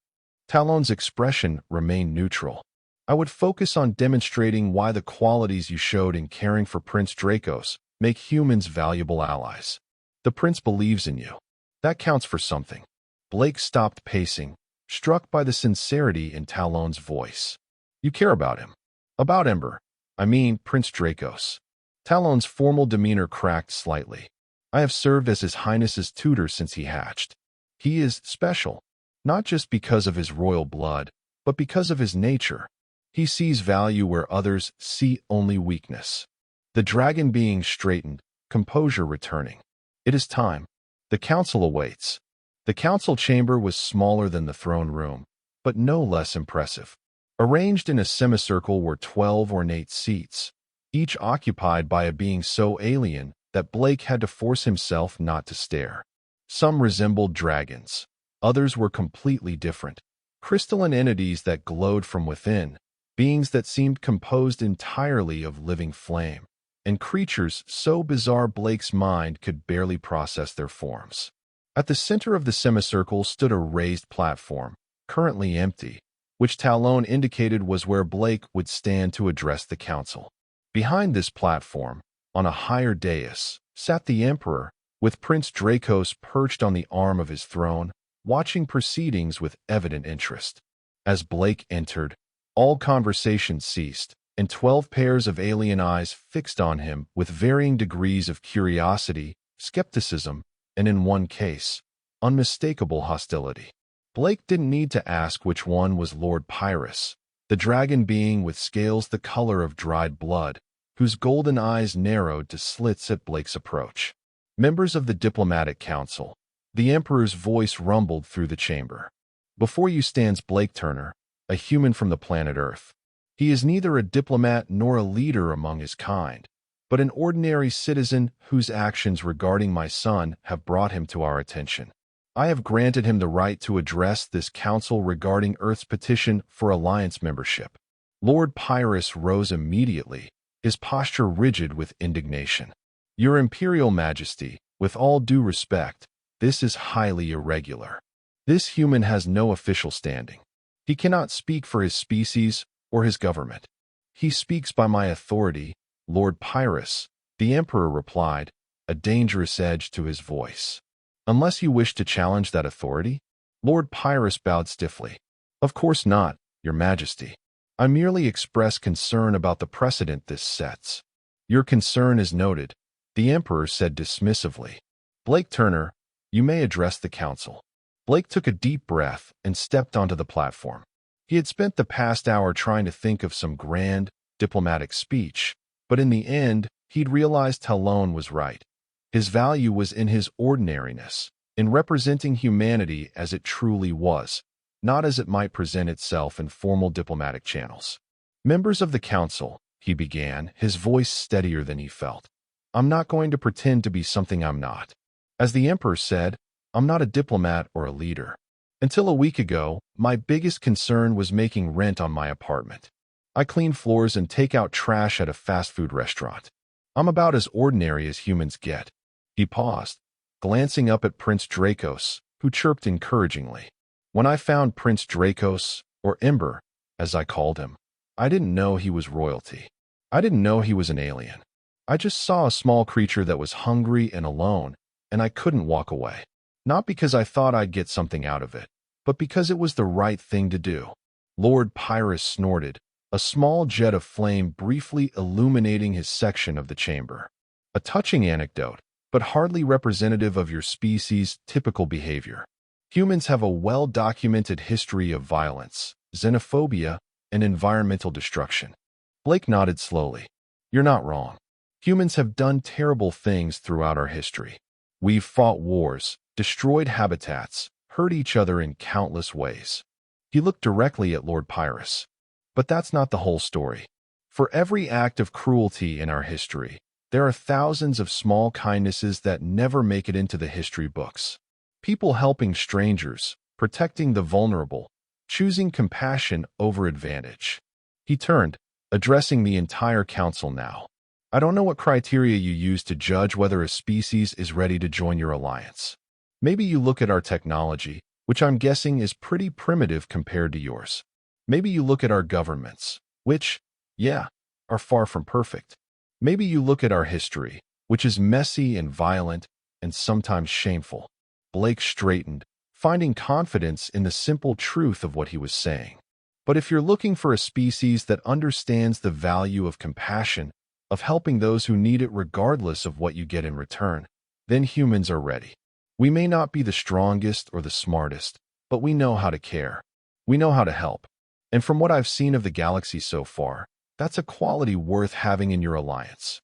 Talon's expression remained neutral. I would focus on demonstrating why the qualities you showed in caring for Prince Dracos make humans valuable allies. The prince believes in you. That counts for something. Blake stopped pacing, struck by the sincerity in Talon's voice. You care about him. About Ember. I mean, Prince Dracos. Talon's formal demeanor cracked slightly. I have served as His Highness's tutor since he hatched. He is special, not just because of his royal blood, but because of his nature. He sees value where others see only weakness. The dragon being straightened, composure returning. It is time. The council awaits. The council chamber was smaller than the throne room, but no less impressive. Arranged in a semicircle were 12 ornate seats, each occupied by a being so alien that Blake had to force himself not to stare. Some resembled dragons. Others were completely different. Crystalline entities that glowed from within, beings that seemed composed entirely of living flame, and creatures so bizarre Blake's mind could barely process their forms. At the center of the semicircle stood a raised platform, currently empty, which Talon indicated was where Blake would stand to address the council. Behind this platform, on a higher dais, sat the Emperor, with Prince Dracos perched on the arm of his throne, watching proceedings with evident interest. As Blake entered, all conversation ceased, and 12 pairs of alien eyes fixed on him with varying degrees of curiosity, skepticism, and in one case, unmistakable hostility. Blake didn't need to ask which one was Lord Pyrrhus, the dragon being with scales the color of dried blood, whose golden eyes narrowed to slits at Blake's approach. Members of the Diplomatic Council, the Emperor's voice rumbled through the chamber. Before you stands Blake Turner, a human from the planet Earth. He is neither a diplomat nor a leader among his kind, but an ordinary citizen whose actions regarding my son have brought him to our attention. I have granted him the right to address this council regarding Earth's petition for alliance membership. Lord Pyrrhus rose immediately, his posture rigid with indignation. Your Imperial Majesty, with all due respect, this is highly irregular. This human has no official standing. He cannot speak for his species or his government. He speaks by my authority, Lord Pyrrhus, the Emperor replied, a dangerous edge to his voice. Unless you wish to challenge that authority? Lord Pyrrhus bowed stiffly. Of course not, Your Majesty. I merely express concern about the precedent this sets. Your concern is noted, the Emperor said dismissively. Blake Turner, you may address the council. Blake took a deep breath and stepped onto the platform. He had spent the past hour trying to think of some grand, diplomatic speech, but in the end, he'd realized Talon was right. His value was in his ordinariness, in representing humanity as it truly was, not as it might present itself in formal diplomatic channels. Members of the council, he began, his voice steadier than he felt. I'm not going to pretend to be something I'm not. As the Emperor said, I'm not a diplomat or a leader. Until a week ago, my biggest concern was making rent on my apartment. I clean floors and take out trash at a fast food restaurant. I'm about as ordinary as humans get. He paused, glancing up at Prince Dracos, who chirped encouragingly. When I found Prince Dracos, or Ember, as I called him, I didn't know he was royalty. I didn't know he was an alien. I just saw a small creature that was hungry and alone, and I couldn't walk away. Not because I thought I'd get something out of it, but because it was the right thing to do. Lord Pyrrhus snorted, a small jet of flame briefly illuminating his section of the chamber. A touching anecdote, but hardly representative of your species' typical behavior. Humans have a well-documented history of violence, xenophobia, and environmental destruction. Blake nodded slowly. You're not wrong. Humans have done terrible things throughout our history. We've fought wars, destroyed habitats, hurt each other in countless ways. He looked directly at Lord Pyrrhus. But that's not the whole story. For every act of cruelty in our history, there are thousands of small kindnesses that never make it into the history books. People helping strangers, protecting the vulnerable, choosing compassion over advantage. He turned, addressing the entire council now. I don't know what criteria you use to judge whether a species is ready to join your alliance. Maybe you look at our technology, which I'm guessing is pretty primitive compared to yours. Maybe you look at our governments, which, yeah, are far from perfect. Maybe you look at our history, which is messy and violent and sometimes shameful. Blake straightened, finding confidence in the simple truth of what he was saying. But if you're looking for a species that understands the value of compassion, of helping those who need it regardless of what you get in return, then humans are ready. We may not be the strongest or the smartest, but we know how to care. We know how to help. And from what I've seen of the galaxy so far, that's a quality worth having in your alliance.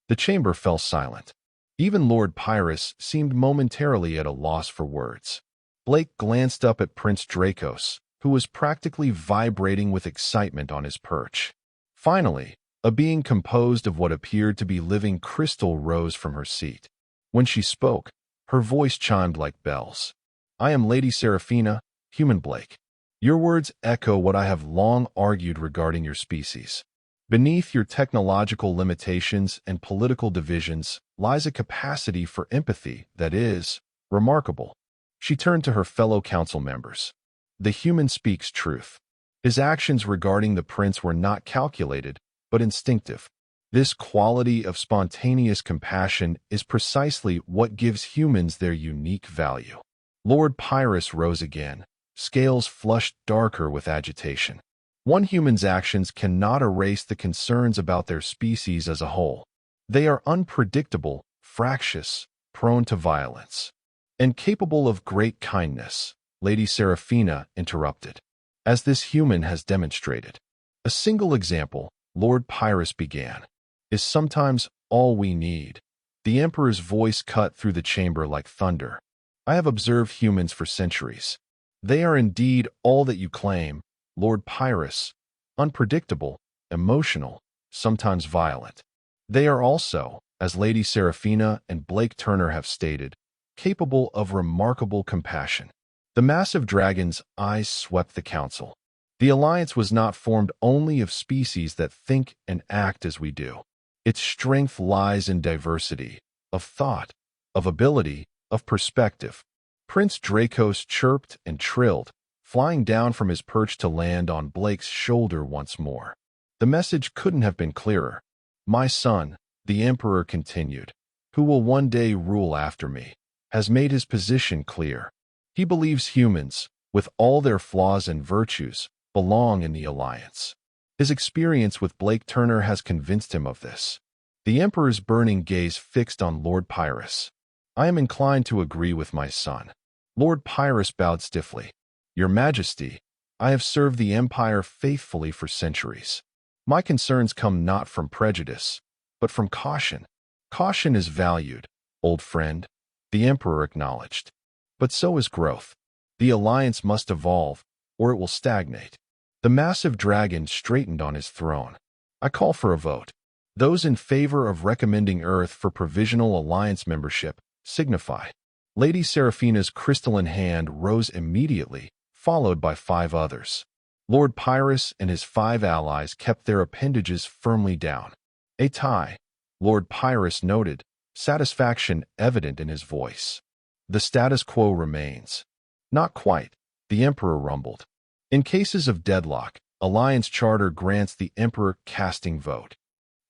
The chamber fell silent. Even Lord Pyrrhus seemed momentarily at a loss for words. Blake glanced up at Prince Dracos, who was practically vibrating with excitement on his perch. Finally, a being composed of what appeared to be living crystal rose from her seat. When she spoke, her voice chimed like bells. I am Lady Seraphina, Human Blake. Your words echo what I have long argued regarding your species. Beneath your technological limitations and political divisions lies a capacity for empathy that is remarkable. She turned to her fellow council members. The human speaks truth. His actions regarding the prince were not calculated, but instinctive. This quality of spontaneous compassion is precisely what gives humans their unique value. Lord Pyrrhus rose again, scales flushed darker with agitation. One human's actions cannot erase the concerns about their species as a whole. They are unpredictable, fractious, prone to violence, and capable of great kindness, Lady Seraphina interrupted. As this human has demonstrated. A single example, Lord Pyrrhus began, is sometimes all we need. The Emperor's voice cut through the chamber like thunder. I have observed humans for centuries. They are indeed all that you claim, Lord Pyrrhus, unpredictable, emotional, sometimes violent. They are also, as Lady Seraphina and Blake Turner have stated, capable of remarkable compassion. The massive dragon's eyes swept the council. The alliance was not formed only of species that think and act as we do. Its strength lies in diversity, of thought, of ability, of perspective. Prince Dracos chirped and trilled, flying down from his perch to land on Blake's shoulder once more. The message couldn't have been clearer. My son, the Emperor continued, who will one day rule after me, has made his position clear. He believes humans, with all their flaws and virtues, belong in the alliance. His experience with Blake Turner has convinced him of this. The Emperor's burning gaze fixed on Lord Pyrrhus. I am inclined to agree with my son. Lord Pyrrhus bowed stiffly. Your Majesty, I have served the Empire faithfully for centuries. My concerns come not from prejudice, but from caution. Caution is valued, old friend, the Emperor acknowledged. But so is growth. The alliance must evolve, or it will stagnate. The massive dragon straightened on his throne. I call for a vote. Those in favor of recommending Earth for provisional alliance membership, signify. Lady Seraphina's crystalline hand rose immediately, followed by 5 others. Lord Pyrrhus and his 5 allies kept their appendages firmly down. A tie, Lord Pyrrhus noted, satisfaction evident in his voice. The status quo remains. Not quite, the Emperor rumbled. In cases of deadlock, Alliance Charter grants the Emperor casting vote.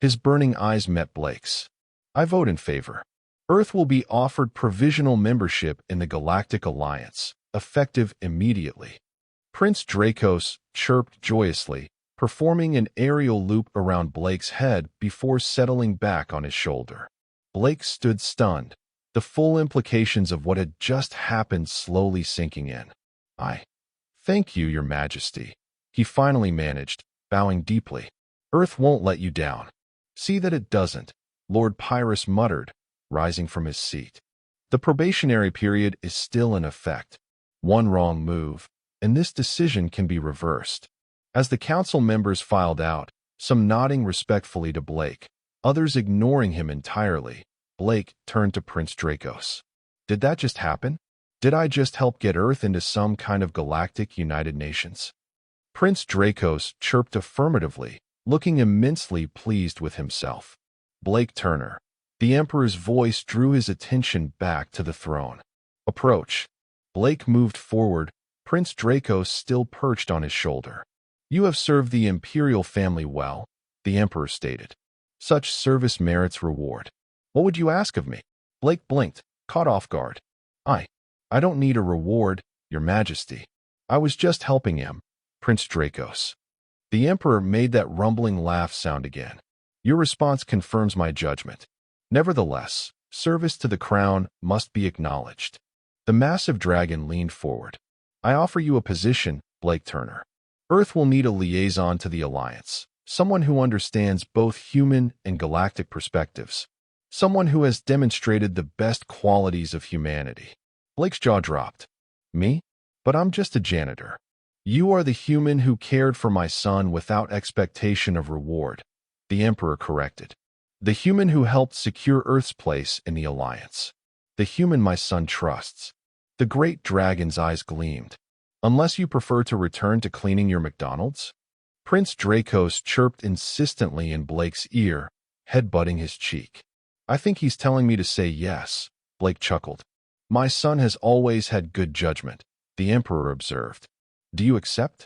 His burning eyes met Blake's. I vote in favor. Earth will be offered provisional membership in the Galactic Alliance, effective immediately. Prince Dracos chirped joyously, performing an aerial loop around Blake's head before settling back on his shoulder. Blake stood stunned, the full implications of what had just happened slowly sinking in. Thank you, Your Majesty, he finally managed, bowing deeply. Earth won't let you down. See that it doesn't, Lord Pyrrhus muttered, rising from his seat. The probationary period is still in effect. One wrong move, and this decision can be reversed. As the council members filed out, some nodding respectfully to Blake, others ignoring him entirely, Blake turned to Prince Dracos. Did that just happen? Did I just help get Earth into some kind of galactic United Nations? Prince Dracos chirped affirmatively, looking immensely pleased with himself. Blake Turner. The Emperor's voice drew his attention back to the throne. Approach. Blake moved forward, Prince Dracos still perched on his shoulder. You have served the imperial family well, the Emperor stated. Such service merits reward. What would you ask of me? Blake blinked, caught off guard. I don't need a reward, Your Majesty. I was just helping him, Prince Dracos. The Emperor made that rumbling laugh sound again. Your response confirms my judgment. Nevertheless, service to the crown must be acknowledged. The massive dragon leaned forward. I offer you a position, Blake Turner. Earth will need a liaison to the Alliance, someone who understands both human and galactic perspectives, someone who has demonstrated the best qualities of humanity. Blake's jaw dropped. Me? But I'm just a janitor. You are the human who cared for my son without expectation of reward, the Emperor corrected. The human who helped secure Earth's place in the Alliance. The human my son trusts. The great dragon's eyes gleamed. Unless you prefer to return to cleaning your McDonald's? Prince Dracos chirped insistently in Blake's ear, headbutting his cheek. I think he's telling me to say yes, Blake chuckled. My son has always had good judgment, the Emperor observed. Do you accept?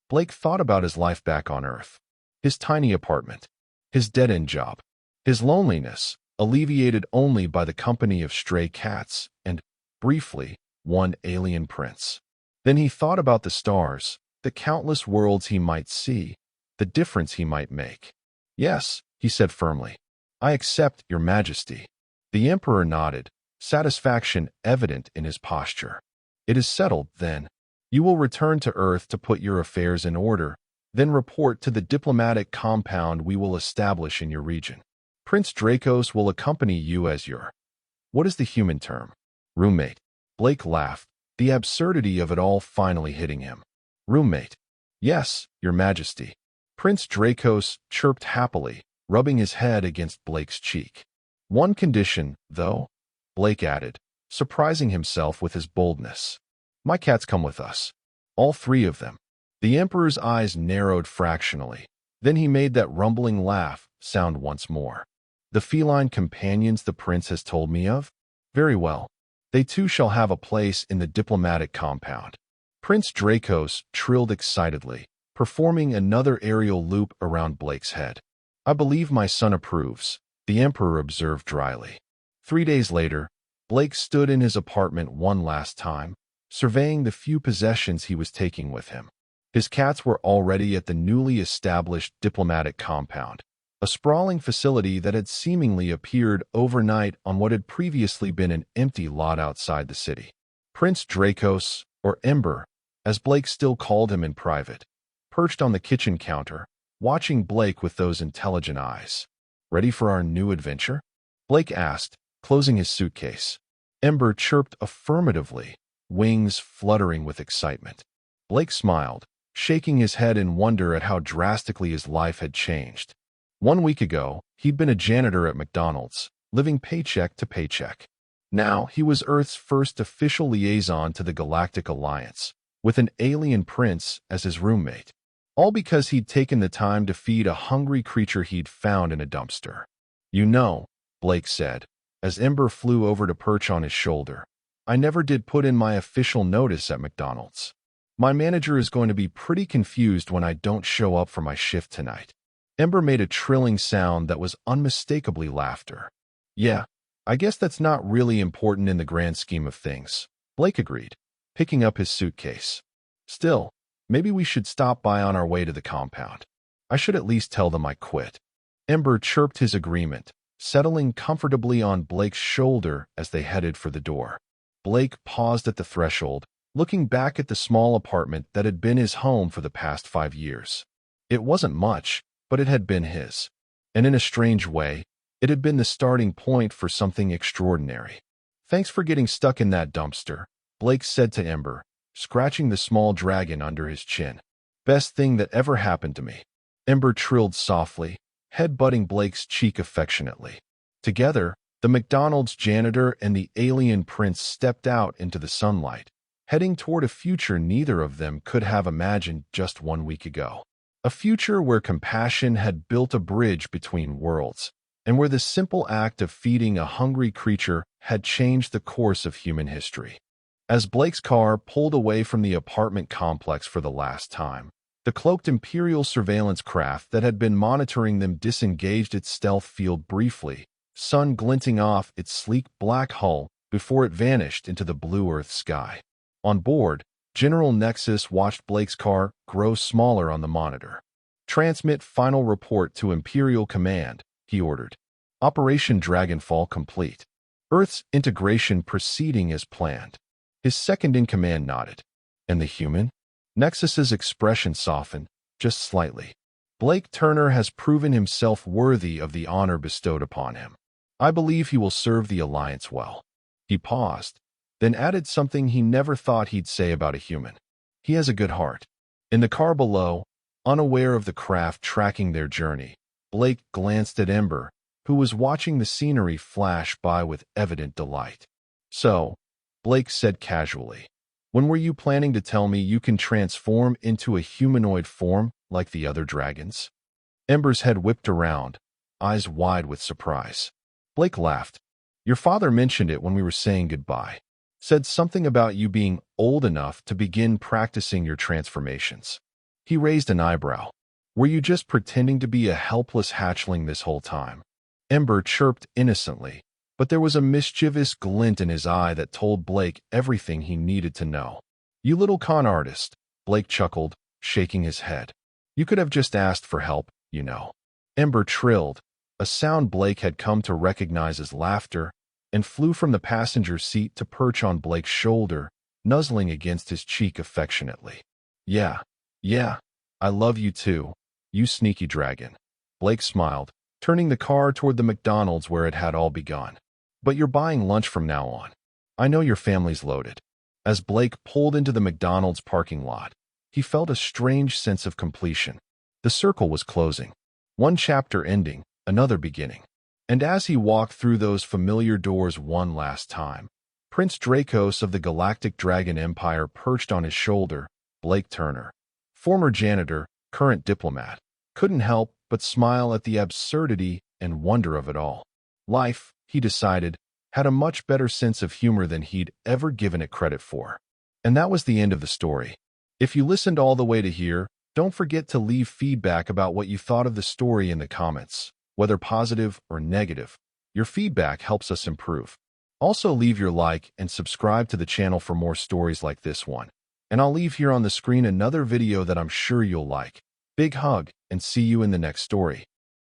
Blake thought about his life back on Earth. His tiny apartment. His dead-end job. His loneliness, alleviated only by the company of stray cats, and, briefly, one alien prince. Then he thought about the stars, the countless worlds he might see, the difference he might make. "Yes," he said firmly. "I accept, Your Majesty." The Emperor nodded, satisfaction evident in his posture. "It is settled, then. You will return to Earth to put your affairs in order, then report to the diplomatic compound we will establish in your region. Prince Dracos will accompany you as your—" "What is the human term?" "Roommate." Blake laughed, the absurdity of it all finally hitting him. "Roommate." "Yes, Your Majesty." Prince Dracos chirped happily, rubbing his head against Blake's cheek. "One condition, though," Blake added, surprising himself with his boldness. "My cats come with us. All three of them." The Emperor's eyes narrowed fractionally. Then he made that rumbling laugh sound once more. "The feline companions the prince has told me of? Very well. They too shall have a place in the diplomatic compound." Prince Dracos trilled excitedly, performing another aerial loop around Blake's head. "I believe my son approves," the Emperor observed dryly. 3 days later, Blake stood in his apartment one last time, surveying the few possessions he was taking with him. His cats were already at the newly established diplomatic compound, a sprawling facility that had seemingly appeared overnight on what had previously been an empty lot outside the city. Prince Dracos, or Ember, as Blake still called him in private, perched on the kitchen counter, watching Blake with those intelligent eyes. "Ready for our new adventure?" Blake asked, closing his suitcase. Ember chirped affirmatively, wings fluttering with excitement. Blake smiled, shaking his head in wonder at how drastically his life had changed. 1 week ago, he'd been a janitor at McDonald's, living paycheck to paycheck. Now, he was Earth's first official liaison to the Galactic Alliance, with an alien prince as his roommate. All because he'd taken the time to feed a hungry creature he'd found in a dumpster. "You know," Blake said, as Ember flew over to perch on his shoulder, "I never did put in my official notice at McDonald's. My manager is going to be pretty confused when I don't show up for my shift tonight." Ember made a trilling sound that was unmistakably laughter. "Yeah, I guess that's not really important in the grand scheme of things," Blake agreed, picking up his suitcase. "Still, maybe we should stop by on our way to the compound. I should at least tell them I quit." Ember chirped his agreement, settling comfortably on Blake's shoulder as they headed for the door. Blake paused at the threshold, looking back at the small apartment that had been his home for the past 5 years. It wasn't much, but it had been his. And in a strange way, it had been the starting point for something extraordinary. "Thanks for getting stuck in that dumpster," Blake said to Ember, scratching the small dragon under his chin. "Best thing that ever happened to me." Ember trilled softly, head-butting Blake's cheek affectionately. Together, the McDonald's janitor and the alien prince stepped out into the sunlight, heading toward a future neither of them could have imagined just 1 week ago. A future where compassion had built a bridge between worlds, and where the simple act of feeding a hungry creature had changed the course of human history. As Blake's car pulled away from the apartment complex for the last time, the cloaked Imperial surveillance craft that had been monitoring them disengaged its stealth field briefly, sun glinting off its sleek black hull before it vanished into the blue Earth sky. On board, General Nexus watched Blake's car grow smaller on the monitor. "Transmit final report to Imperial Command," he ordered. "Operation Dragonfall complete. Earth's integration proceeding as planned." His second-in-command nodded. "And the human?" Nexus's expression softened, just slightly. "Blake Turner has proven himself worthy of the honor bestowed upon him. I believe he will serve the Alliance well." He paused, then added something he never thought he'd say about a human. "He has a good heart." In the car below, unaware of the craft tracking their journey, Blake glanced at Ember, who was watching the scenery flash by with evident delight. "So," Blake said casually, "when were you planning to tell me you can transform into a humanoid form like the other dragons?" Ember's head whipped around, eyes wide with surprise. Blake laughed. "Your father mentioned it when we were saying goodbye. Said something about you being old enough to begin practicing your transformations." He raised an eyebrow. "Were you just pretending to be a helpless hatchling this whole time?" Ember chirped innocently, but there was a mischievous glint in his eye that told Blake everything he needed to know. You little con artist, Blake chuckled, shaking his head. You could have just asked for help, you know. Ember trilled, a sound Blake had come to recognize as laughter, and flew from the passenger seat to perch on Blake's shoulder, nuzzling against his cheek affectionately. Yeah, I love you too, you sneaky dragon. Blake smiled, turning the car toward the McDonald's where it had all begun. But you're buying lunch from now on. I know your family's loaded. As Blake pulled into the McDonald's parking lot, he felt a strange sense of completion. The circle was closing. One chapter ending, another beginning. And as he walked through those familiar doors one last time, Prince Dracos of the Galactic Dragon Empire perched on his shoulder, Blake Turner, former janitor, current diplomat, couldn't help but smile at the absurdity and wonder of it all. Life, he decided, had a much better sense of humor than he'd ever given it credit for. And that was the end of the story. If you listened all the way to here, don't forget to leave feedback about what you thought of the story in the comments, whether positive or negative. Your feedback helps us improve. Also, leave your like and subscribe to the channel for more stories like this one. And I'll leave here on the screen another video that I'm sure you'll like. Big hug, and see you in the next story.